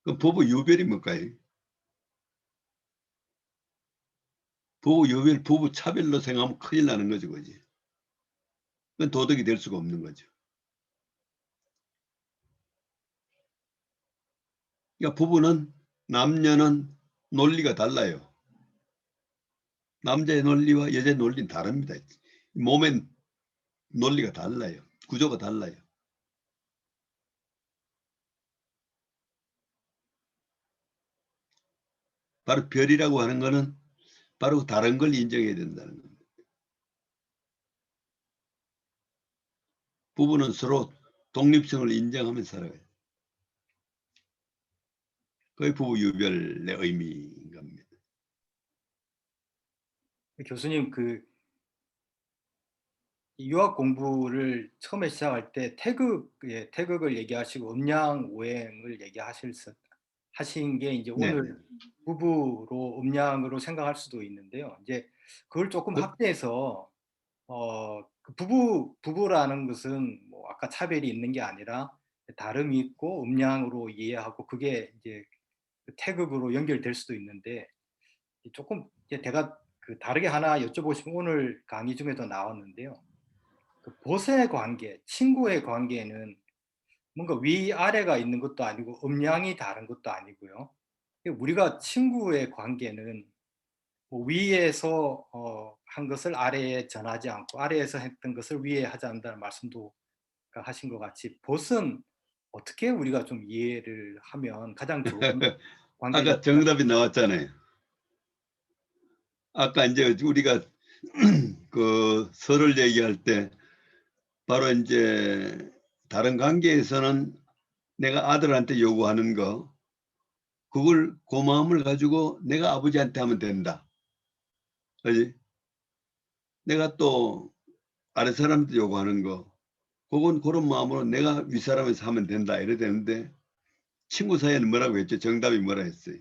그럼 부부 유별이 뭘까요? 부부 유별, 부부 차별로 생각하면 큰일 나는 거죠, 그지? 그건 도덕이 될 수가 없는 거죠. 그러니까 부부는 남녀는 논리가 달라요. 남자의 논리와 여자의 논리는 다릅니다. 몸의 논리가 달라요. 구조가 달라요. 바로 별이라고 하는 거는 바로 다른 걸 인정해야 된다는 겁니다. 부부는 서로 독립성을 인정하면서 살아가요. 그게 부부 유별의 의미인 겁니다. 교수님 유학 공부를 처음에 시작할 때 태극을 얘기하시고 음양 오행을 하신 게 이제 네. 오늘 부부로 음양으로 생각할 수도 있는데요. 이제 그걸 조금 그, 확대해서 그 부부라는 것은 뭐 아까 차별이 있는 게 아니라 다름이 있고 음양으로 이해하고 그게 이제 그 태극으로 연결될 수도 있는데 조금 이제 제가 다르게 하나 여쭤보시면 오늘 강의 중에도 나왔는데요. 그 보세 관계, 친구의 관계는 뭔가 위아래가 있는 것도 아니고 음양이 다른 것도 아니고요. 우리가 친구의 관계는 뭐 위에서 한 것을 아래에 전하지 않고 아래에서 했던 것을 위에 하지 않는다는 말씀도 하신 것 같이 벗은 어떻게 우리가 좀 이해를 하면 가장 좋은 관계가 아까 정답이 나왔잖아요. 아까 이제 우리가 그 설을 얘기할 때 바로 이제 다른 관계에서는 내가 아들한테 요구하는 거 그걸 고마움을 가지고 내가 아버지한테 하면 된다. 그지? 내가 또 아래 사람한테 요구하는 거 그건 그런 마음으로 내가 윗사람에서 하면 된다 이래 되는데 친구 사이에는 뭐라고 했죠? 정답이 뭐라 했어요?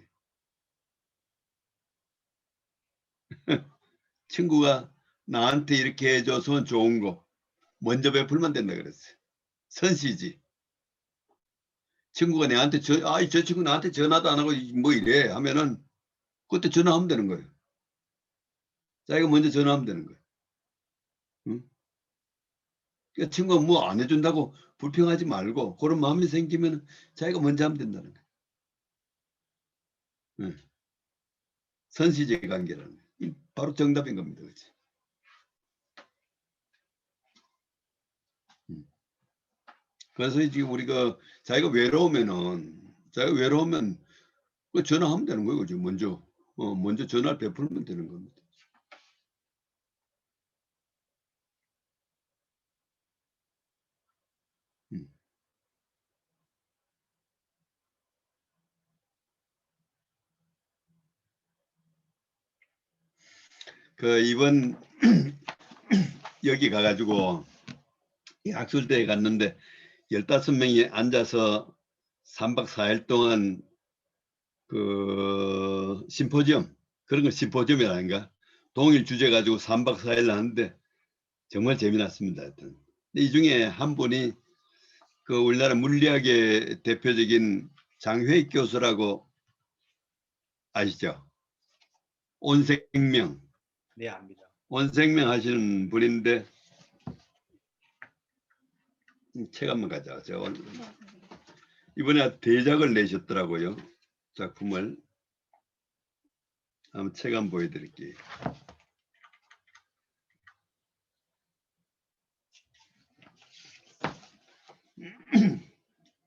친구가 나한테 이렇게 해줘서 좋은 거 먼저 베풀면 된다 그랬어요. 선시지. 친구가 내한테 저 친구 나한테 전화도 안 하고 뭐 이래 하면은 그때 전화하면 되는 거예요. 자기가 먼저 전화하면 되는 거예요. 응? 그러니까 친구가 뭐 안 해준다고 불평하지 말고 그런 마음이 생기면 자기가 먼저 하면 된다는 거예요. 응. 선시제 관계라는 거예요. 바로 정답인 겁니다. 그렇지? 그래서 지금 우리가 자기가 외로우면 그 전화하면 되는 거예요. 그죠? 먼저 전화를 베풀면 되는 겁니다. 음. 그 이번 여기 가가지고 학술대에 갔는데 15명이 앉아서 3박 4일 동안 그 심포지엄, 그런 걸 심포지엄이 아닌가? 동일 주제 가지고 3박 4일 하는데 정말 재미났습니다. 하여튼. 이 중에 한 분이 그 우리나라 물리학의 대표적인 장회익 교수라고 아시죠? 온생명, 네, 압니다. 온생명 하시는 분인데 책 한번 가져가죠. 이번에 대작을 내셨더라고요. 작품을. 한번 책 한번 보여드릴게요.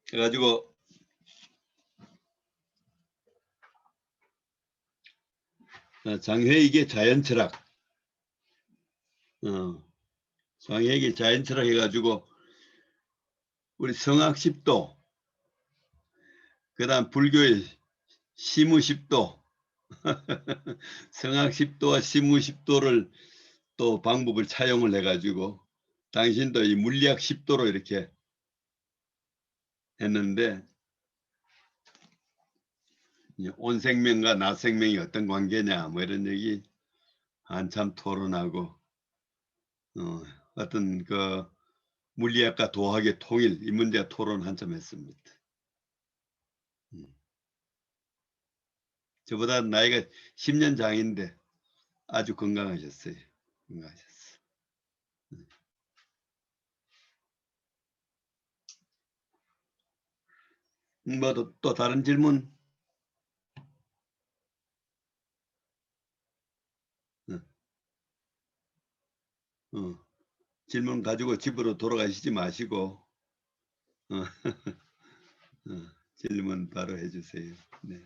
그래가지고 장회익의 자연철학, 장회익의 자연철학 해가지고 우리 성악 10도, 그다음 불교의 시무 10도, 성악 10도와 시무 10도를 또 방법을 차용을 해가지고 당신도 이 물리학 10도로 이렇게 했는데 온생명과 나생명이 어떤 관계냐 뭐 이런 얘기 한참 토론하고 어떤 그 물리학과 도학의 통일 이 문제 토론 한참 했습니다. 저보다 나이가 10년 장인데 아주 건강하셨어요. 건강하셨어요. 뭐 또 다른 질문? 질문 가지고 집으로 돌아가시지 마시고 질문 바로 해주세요. 네.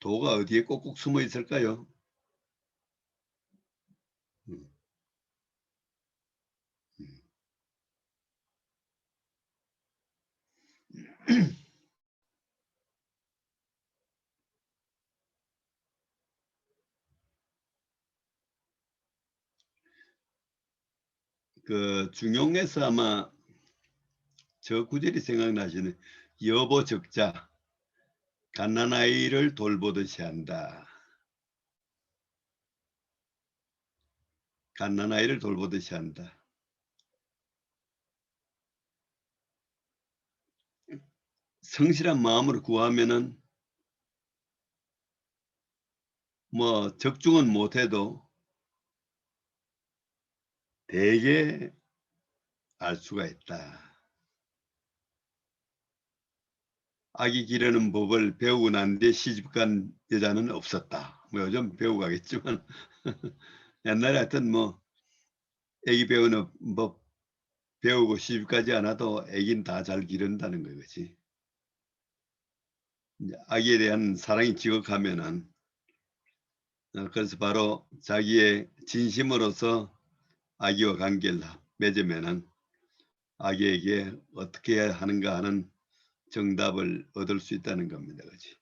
도가 어디에 꼭꼭 숨어 있을까요? 음, 음. 그 중용에서 아마 저 구절이 생각나시네. 여보 적자 갓난아이를 돌보듯이 한다. 갓난아이를 돌보듯이 한다. 성실한 마음으로 구하면은 뭐 적중은 못해도 대개 알 수가 있다. 아기 기르는 법을 배우고 난 뒤에 시집간 여자는 없었다. 뭐 요즘 배우고 가겠지만 옛날에 하여튼 뭐 아기 배우는 법 배우고 시집가지 않아도 아기는 다 잘 기른다는 거지. 아기에 대한 사랑이 지극하면은 그래서 바로 자기의 진심으로서 아기와 관계를 맺으면은 아기에게 어떻게 해야 하는가 하는 정답을 얻을 수 있다는 겁니다. 그렇지?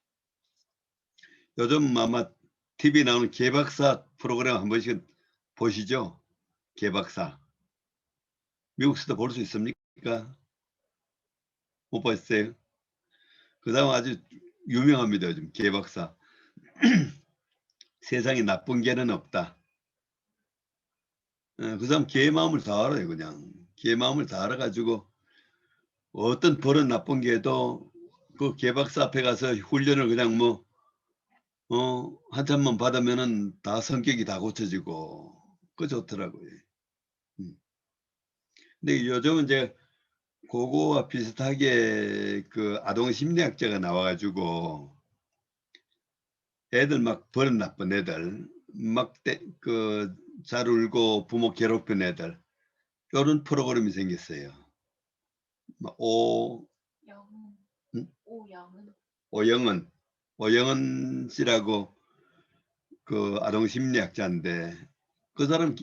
요즘 아마 TV 나오는 개박사 프로그램 한 번씩 보시죠. 개박사. 미국에서도 볼 수 있습니까? 못 봤어요? 그 다음 아주 유명합니다. 요즘 개박사. 세상에 나쁜 개는 없다. 그 사람 개의 마음을 다 알아요. 그냥 개의 마음을 다 알아가지고 어떤 버릇 나쁜 개도 그 개박사 앞에 가서 훈련을 그냥 뭐 한참만 받으면은 다 성격이 다 고쳐지고 그 좋더라고요. 음. 근데 요즘은 이제 그거와 비슷하게 그 아동 심리학자가 나와가지고 애들 막 버릇 나쁜 애들 막 그 잘 울고 부모 괴롭힌 애들 이런 프로그램이 생겼어요. 영은, 응? 오영은. 오영은 씨라고 그 아동 심리학자인데 그 사람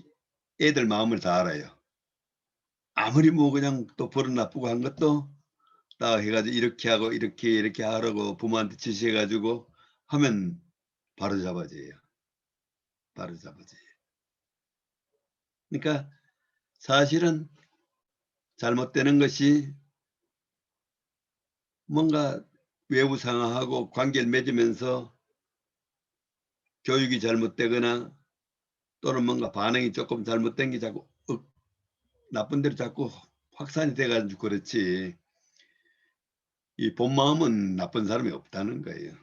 애들 마음을 다 알아요. 아무리 뭐 그냥 또 버릇 나쁘고 한 것도 딱 해가지고 이렇게 하고 이렇게 하라고 부모한테 지시해가지고 하면 바로 잡아져요. 바로 잡아져요. 그러니까 사실은 잘못되는 것이 뭔가 외부 상황하고 관계를 맺으면서 교육이 잘못되거나 또는 뭔가 반응이 조금 잘못된 게 자꾸 나쁜 대로 자꾸 확산이 돼가지고 그렇지 이 본 마음은 나쁜 사람이 없다는 거예요.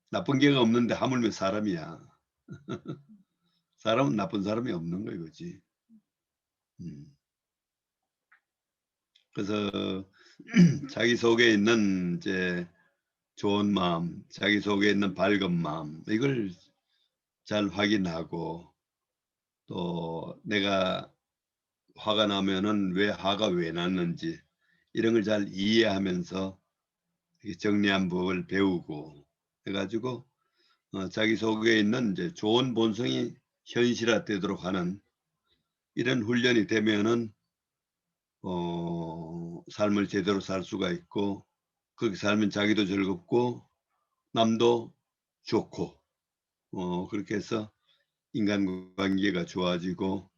나쁜 개가 없는데 하물며 사람이야. 사람은 나쁜 사람이 없는 거예요, 그렇지? 그래서 자기 속에 있는 이제 좋은 마음, 자기 속에 있는 밝은 마음 이걸 잘 확인하고 또 내가 화가 나면은 왜 화가 왜 났는지 이런 걸 잘 이해하면서 정리한 법을 배우고 해가지고 자기 속에 있는 이제 좋은 본성이 현실화되도록 하는 이런 훈련이 되면은 삶을 제대로 살 수가 있고 그렇게 살면 자기도 즐겁고 남도 좋고 그렇게 해서 인간관계가 좋아지고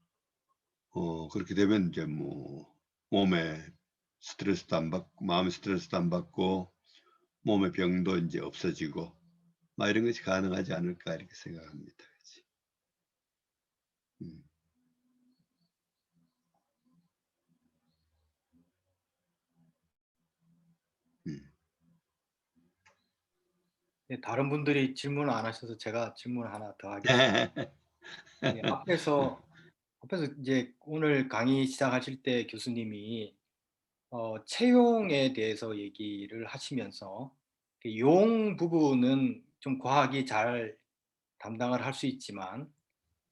그렇게 되면 이제 뭐 몸에 스트레스도 안 받고 마음의 스트레스도 안 받고 몸의 병도 이제 없어지고 막 이런 것이 가능하지 않을까 이렇게 생각합니다. 그치? 음. 음. 네, 다른 분들이 질문을 안 하셔서 제가 질문 하나 더 하겠습니다. 네, 앞에서 이제 오늘 강의 시작하실 때 교수님이 채용에 대해서 얘기를 하시면서 그 용 부분은 좀 과학이 잘 담당을 할 수 있지만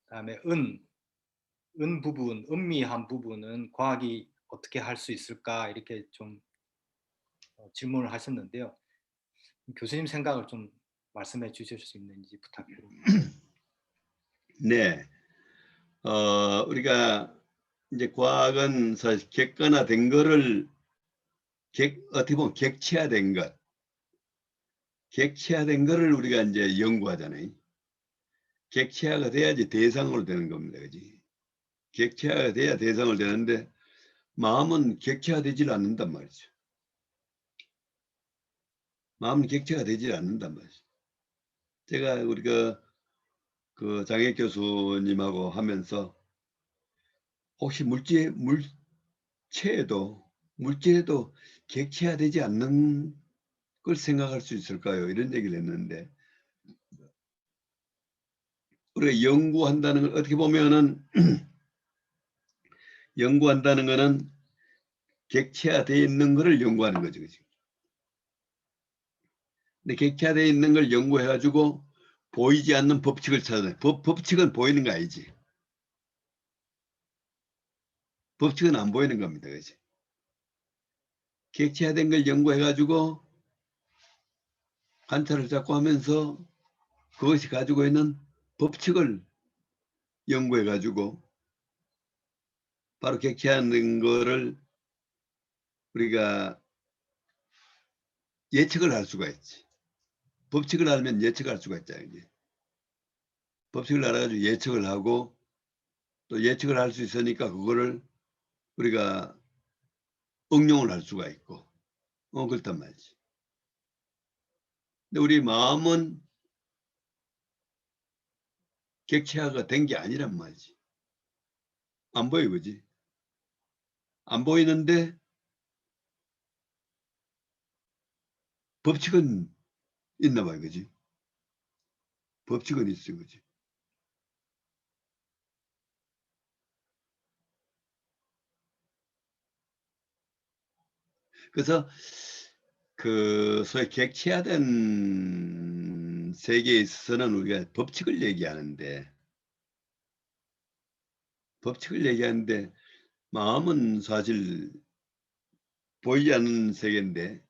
그다음에 은 부분, 은미한 부분은 과학이 어떻게 할 수 있을까 이렇게 좀 질문을 하셨는데요. 교수님 생각을 좀 말씀해 주실 수 있는지 부탁드립니다. 네. 우리가 이제 과학은 사실 객관화된 거를 어떻게 보면 객체화된 것, 객체화된 거를 우리가 이제 연구하잖아요. 객체화가 돼야지 대상으로 되는 겁니다. 그지? 객체화가 돼야 대상으로 되는데 마음은 객체화되질 않는단 말이죠. 마음은 객체가 되질 않는단 말이죠. 제가 우리가 그 장애 교수님하고 하면서 혹시 물체에도 객체화되지 않는 걸 생각할 수 있을까요? 이런 얘기를 했는데 우리가 연구한다는 걸 어떻게 보면은 연구한다는 거는 객체화되어 있는 거를 연구하는 거죠. 그치? 근데 객체화되어 있는 걸 연구해가지고 보이지 않는 법칙을 찾아내. 법칙은 보이는 거 아니지. 법칙은 안 보이는 겁니다. 그치? 객체화된 걸 연구해가지고 관찰을 자꾸 하면서 그것이 가지고 있는 법칙을 연구해가지고 바로 객체화된 거를 우리가 예측을 할 수가 있지. 법칙을 알면 예측할 수가 있잖아요. 이제. 법칙을 알아가지고 예측을 하고 또 예측을 할 수 있으니까 그거를 우리가 응용을 할 수가 있고 그렇단 말이지. 근데 우리 마음은 객체화가 된 게 아니란 말이지. 안 보여, 그지? 안 보이는데 법칙은 있나 봐요, 그지? 법칙은 있어, 그지? 그래서 그 소위 객체화된 세계에 있어서는 우리가 법칙을 얘기하는데 마음은 사실 보이지 않는 세계인데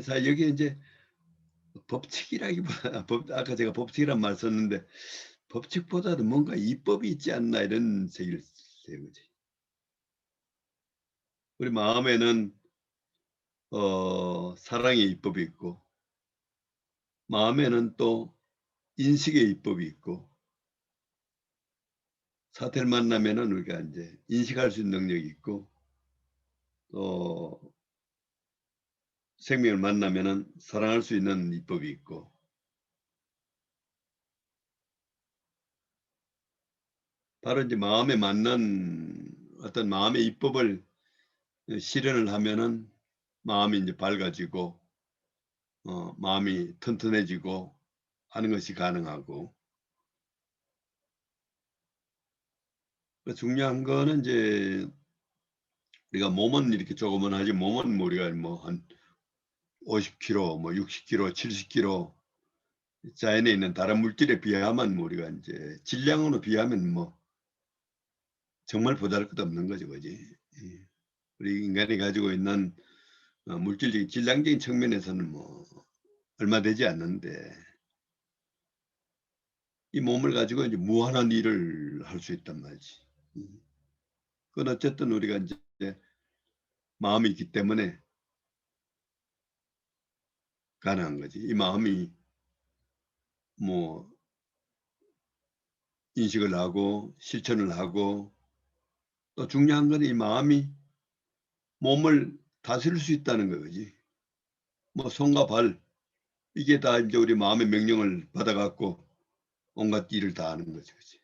사실 여기에 이제 법칙이라기보다 아까 제가 법칙이란 말 썼는데 법칙보다도 뭔가 이법이 있지 않나 이런 세계를 세운 거지. 우리 마음에는 사랑의 이법이 있고 마음에는 또 인식의 이법이 있고 사태를 만나면은 우리가 이제 인식할 수 있는 능력이 있고 또 생명을 만나면은 사랑할 수 있는 이법이 있고 바로 이제 마음에 맞는 어떤 마음의 이법을 실현을 하면은 마음이 이제 밝아지고 마음이 튼튼해지고 하는 것이 가능하고 중요한 거는 이제 우리가 몸은 이렇게 조금은 하지 몸은 뭐 우리가 뭐 한 50kg, 뭐 60kg, 70kg 자연에 있는 다른 물질에 비하면 뭐 우리가 이제 질량으로 비하면 뭐 정말 보잘것없는 거죠, 그지? 예. 우리 인간이 가지고 있는 물질적인 질량적인 측면에서는 뭐 얼마 되지 않는데 이 몸을 가지고 이제 무한한 일을 할 수 있단 말이지. 그건 어쨌든 우리가 이제 마음이 있기 때문에 가능한 거지. 이 마음이 뭐 인식을 하고 실천을 하고 또 중요한 건 이 마음이 몸을 다스릴 수 있다는 거지. 뭐 손과 발 이게 다 이제 우리 마음의 명령을 받아갖고 온갖 일을 다 하는 거지. 그치?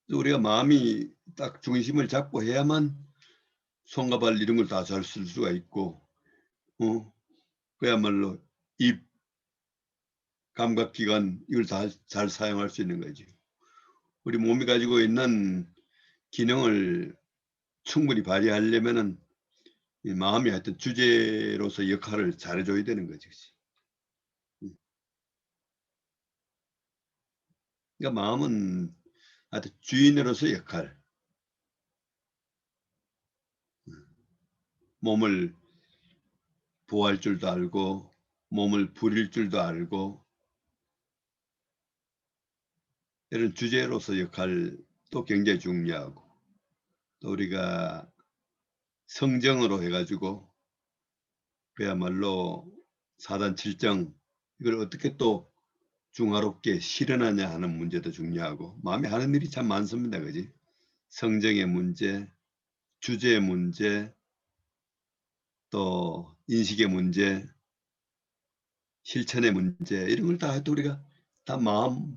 우리가 마음이 딱 중심을 잡고 해야만 손과 발 이런 걸 다 잘 쓸 수가 있고 그야말로 입, 감각기관 이걸 다 잘 사용할 수 있는 거지. 우리 몸이 가지고 있는 기능을 충분히 발휘하려면은 이 마음이 하여튼 주제로서 역할을 잘해줘야 되는 거지. 그러니까 마음은 하여튼 주인으로서 역할, 몸을 보호할 줄도 알고 몸을 부릴 줄도 알고 이런 주제로서 역할도 굉장히 중요하고 또 우리가 성정으로 해가지고 그야말로 사단 칠정 이걸 어떻게 또 중화롭게 실현하냐 하는 문제도 중요하고 마음에 하는 일이 참 많습니다. 그지? 성정의 문제, 주제의 문제, 또 인식의 문제, 실천의 문제 이런 걸 다 우리가 다 마음이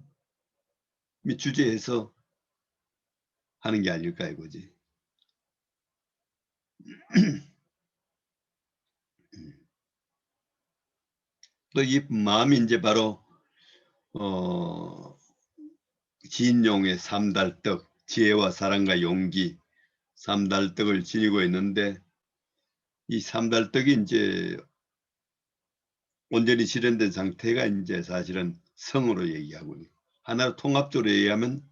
주제에서 하는 게 아닐까 이거지. 또 이 마음이 이제 바로 지인용의 삼달떡, 지혜와 사랑과 용기 삼달떡을 지니고 있는데 이 삼달떡이 이제 온전히 실현된 상태가 이제 사실은 성으로 얘기하고 하나로 통합적으로 얘기하면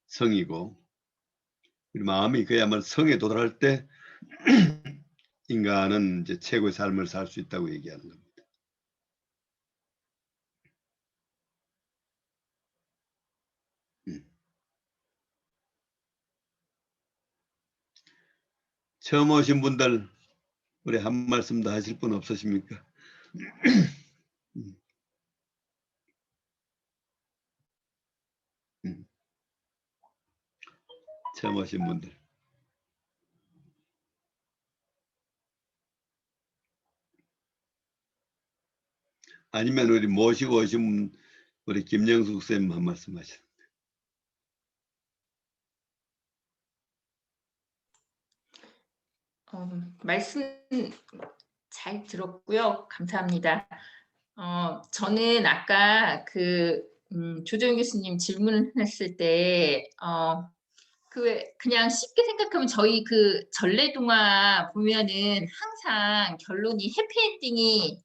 성이고 마음이 그야말로 성에 도달할 때 인간은 이제 최고의 삶을 살 수 있다고 얘기하는 겁니다. 처음 오신 분들 우리 한 말씀 더 하실 분 없으십니까? 처음 오신 분들. 아니면 우리 모시고 오신 우리 김영숙 쌤 한 말씀 하시죠. 말씀 잘 들었고요. 감사합니다. 저는 아까 조정희 교수님 질문을 했을 때, 그냥 쉽게 생각하면 저희 전래동화 보면은 항상 결론이 해피엔딩이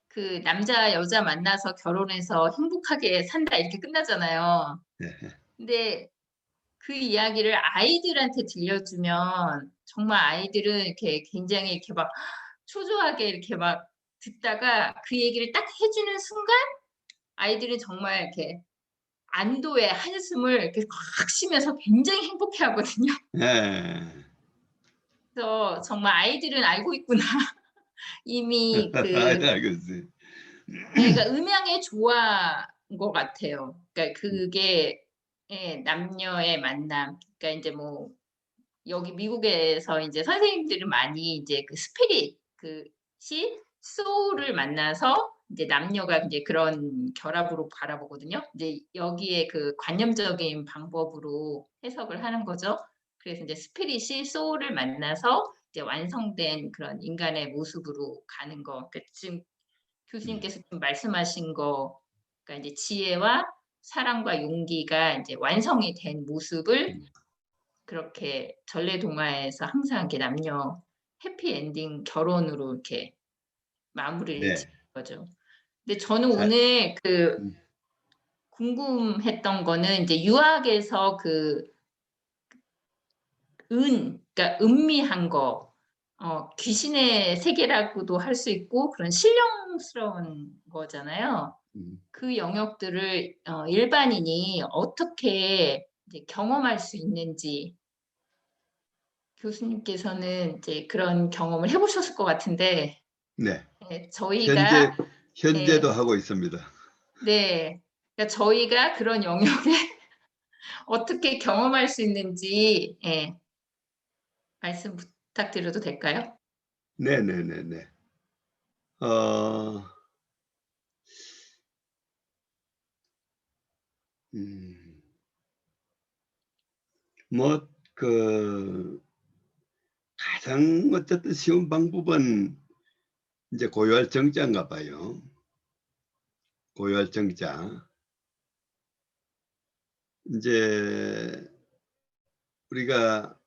그 남자 여자 만나서 결혼해서 행복하게 산다 이렇게 끝나잖아요. 네. 근데 그 이야기를 아이들한테 들려주면 정말 아이들은 이렇게 굉장히 이렇게 막 초조하게 이렇게 막 듣다가 그 얘기를 딱 해주는 순간 아이들은 정말 이렇게 안도의 한숨을 이렇게 확 쉬면서 굉장히 행복해하거든요. 예. 그래서 정말 아이들은 알고 있구나. 이미 알겠어요. 그러니까 음양의 조화인 것 같아요. 그러니까 그게 예, 남녀의 만남. 그러니까 이제 뭐 여기 미국에서 이제 선생님들은 많이 이제 그 스피릿 그시 소울을 만나서 이제 남녀가 이제 그런 결합으로 바라보거든요. 이제 여기에 그 관념적인 방법으로 해석을 하는 거죠. 그래서 이제 스피릿이 소울을 만나서 이제 완성된 그런 인간의 모습으로 가는 거. 그러니까 지금 교수님께서 좀 말씀하신 거, 그러니까 이제 지혜와 사랑과 용기가 이제 완성이 된 모습을 그렇게 전래동화에서 항상 이렇게 남녀 해피엔딩 결혼으로 이렇게 마무리를 네. 짓는 거죠. 근데 저는 자, 오늘 그 궁금했던 거는 이제 유학에서 그러니까 은미한 거, 귀신의 세계라고도 할 수 있고 그런 신령스러운 거잖아요. 그 영역들을 일반인이 어떻게 이제 경험할 수 있는지 교수님께서는 이제 그런 경험을 해보셨을 것 같은데, 네. 예, 저희가 현재도 예, 하고 있습니다. 네, 그러니까 저희가 그런 영역에 어떻게 경험할 수 있는지 예, 말씀 부탁드려도 될까요? 네네네네. 어, 음, 뭐, 가장 어쨌든 쉬운 방법은 이제 고유할 정자인가 봐요. 고유할 정자. 이제 우리가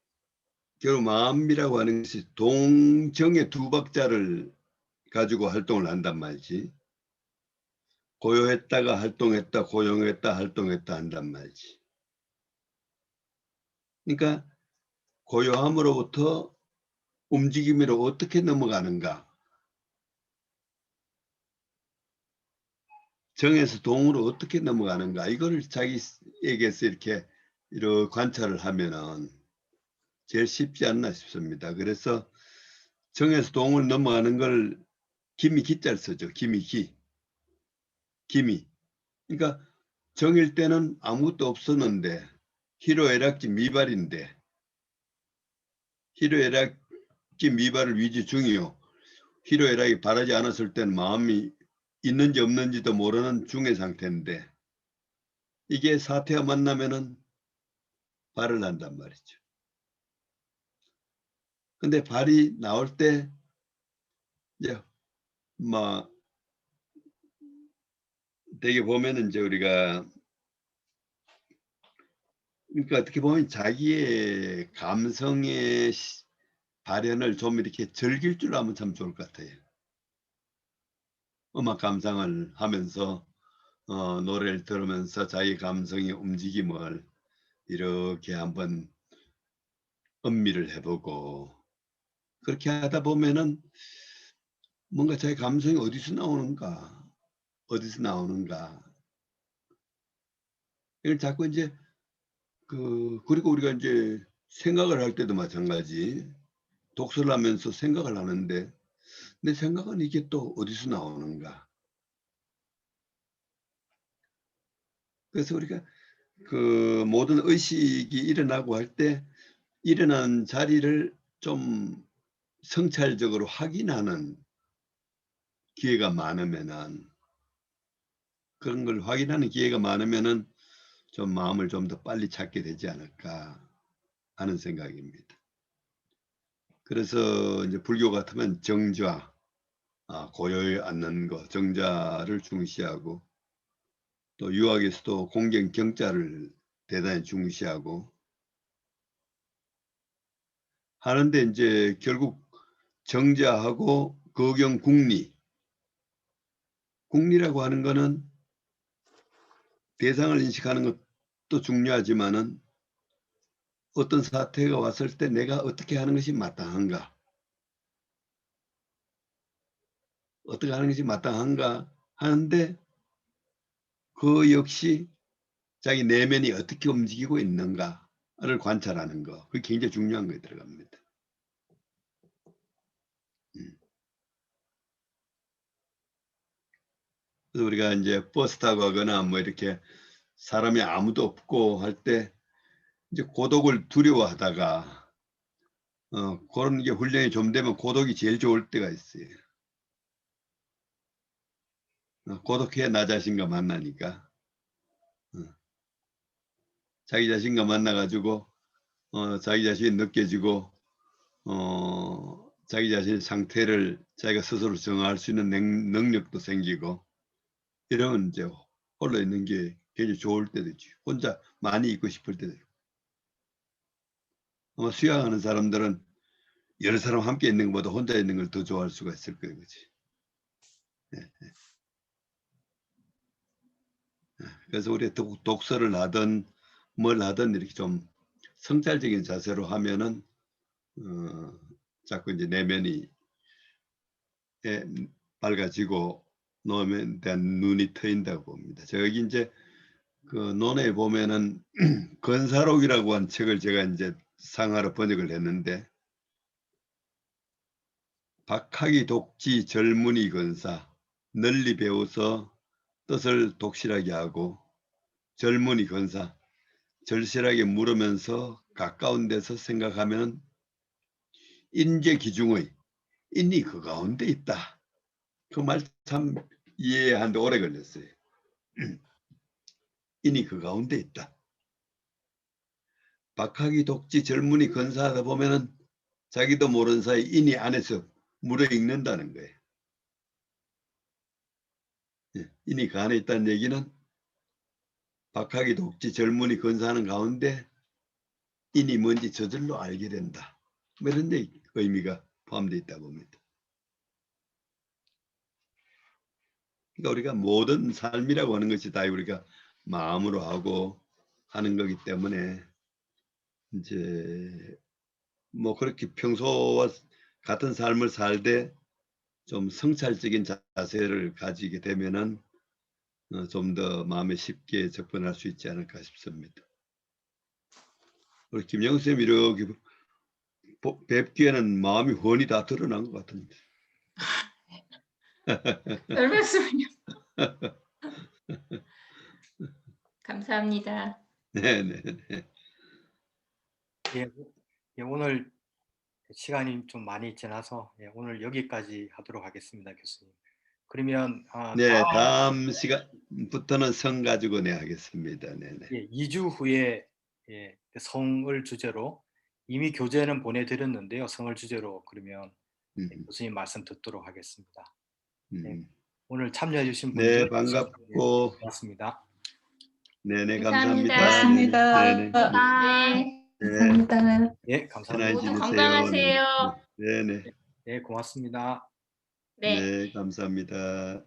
결국 마음이라고 하는 것이 동정의 두 박자를 가지고 활동을 한단 말이지. 고요했다가 활동했다, 고용했다, 활동했다 한단 말이지. 그러니까 고요함으로부터 움직임으로 어떻게 넘어가는가. 정에서 동으로 어떻게 넘어가는가. 이거를 자기에게서 이렇게 관찰을 하면은 제일 쉽지 않나 싶습니다. 그래서 정에서 동을 넘어가는 걸 기미 기자를 쓰죠. 기미 기. 기미. 그러니까 정일 때는 아무것도 없었는데 희로애락지 미발인데 희로애락지 미발을 위지 중이요. 희로애락이 바라지 않았을 때는 마음이 있는지 없는지도 모르는 중의 상태인데 이게 사태와 만나면은 발을 난단 말이죠. 근데 발이 나올 때 이제 막 되게 보면은 이제 우리가 그러니까 어떻게 보면 자기의 감성의 발현을 좀 이렇게 즐길 줄 알면 참 좋을 것 같아요. 음악 감상을 하면서 노래를 들으면서 자기 감성의 움직임을 이렇게 한번 음미를 해보고 그렇게 하다 보면은 뭔가 자기 감성이 어디서 나오는가 이걸 자꾸 이제 그리고 우리가 이제 생각을 할 때도 마찬가지 독서를 하면서 생각을 하는데 내 생각은 이게 또 어디서 나오는가. 그래서 우리가 그 모든 의식이 일어나고 할 때 일어난 자리를 좀 성찰적으로 확인하는 기회가 많으면은 그런 걸 확인하는 기회가 많으면은 좀 마음을 좀 더 빨리 찾게 되지 않을까 하는 생각입니다. 그래서 이제 불교 같으면 정좌, 고요에 앉는 거, 정자를 중시하고 또 유학에서도 공경 경자를 대단히 중시하고 하는데 이제 결국 정자하고 거경 국리라고 하는 거는 대상을 인식하는 것도 중요하지만은 어떤 사태가 왔을 때 내가 어떻게 하는 것이 마땅한가? 어떻게 하는 것이 마땅한가 하는데 그 역시 자기 내면이 어떻게 움직이고 있는가를 관찰하는 거. 그게 굉장히 중요한 거에 들어갑니다. 그래서 우리가 이제 버스 타고 가거나 뭐 이렇게 사람이 아무도 없고 할 때 이제 고독을 두려워하다가 그런 게 훈련이 좀 되면 고독이 제일 좋을 때가 있어요. 고독해 나 자신과 만나니까 자기 자신과 만나가지고 자기 자신이 느껴지고 자기 자신의 상태를 자기가 스스로 정할 수 있는 능력도 생기고 이러면 이제 홀로 있는 게 굉장히 좋을 때도 있죠. 혼자 많이 있고 싶을 때도 있고. 아마 수양하는 사람들은 여러 사람 함께 있는 것보다 혼자 있는 걸 더 좋아할 수가 있을 거예요. 그렇지? 그래서 우리 독서를 하든 뭘 하든 이렇게 좀 성찰적인 자세로 하면은 자꾸 이제 내면이 밝아지고 노면에 대한 눈이 트인다고 봅니다. 저기 이제 그 논에 보면은 건사록이라고 한 책을 제가 이제 상하로 번역을 했는데 박학이 독지 절문이 건사 널리 배워서 뜻을 독실하게 하고 절문이 건사 절실하게 물으면서 가까운 데서 생각하면 인재 기중의 인이 그 가운데 있다. 그 말 참 이해하는데 오래 걸렸어요. 인이 그 가운데 있다. 박학이 독지 절문이 건사하다 보면은 자기도 모르는 사이 인이 안에서 물어익는다는 거예요. 인이 그 안에 있다는 얘기는 박학이 독지 절문이 건사하는 가운데 인이 뭔지 저절로 알게 된다. 뭐 이런 데 의미가 포함되어 있다 봅니다. 그러니까 우리가 모든 삶이라고 하는 것이 다 우리가 마음으로 하고 하는 거기 때문에 이제 뭐 그렇게 평소와 같은 삶을 살되 좀 성찰적인 자세를 가지게 되면은 좀 더 마음에 쉽게 접근할 수 있지 않을까 싶습니다. 우리 김영수 쌤 이렇게 뵙기에는 마음이 훤히 다 드러난 것 같은데. 별 말씀을요. 감사합니다. 네네. 예, 오늘 시간이 좀 많이 지나서 오늘 여기까지 하도록 하겠습니다, 교수님. 그러면 네, 다음 시간부터는 성 가지고 내 하겠습니다. 네네. 2주 후에 성을 주제로 이미 교재는 보내드렸는데요. 성을 주제로 그러면 교수님 말씀 듣도록 하겠습니다. 오늘 참여해 주신 분들 네, 반갑고 고맙습니다. 네네, 감사합니다. 감사합니다. 고맙습니다. 네네. 네. 감사합니다. 예, 감사합니다. 모두 지내세요. 건강하세요. 네네. 네, 고맙습니다. 네. 네, 감사합니다.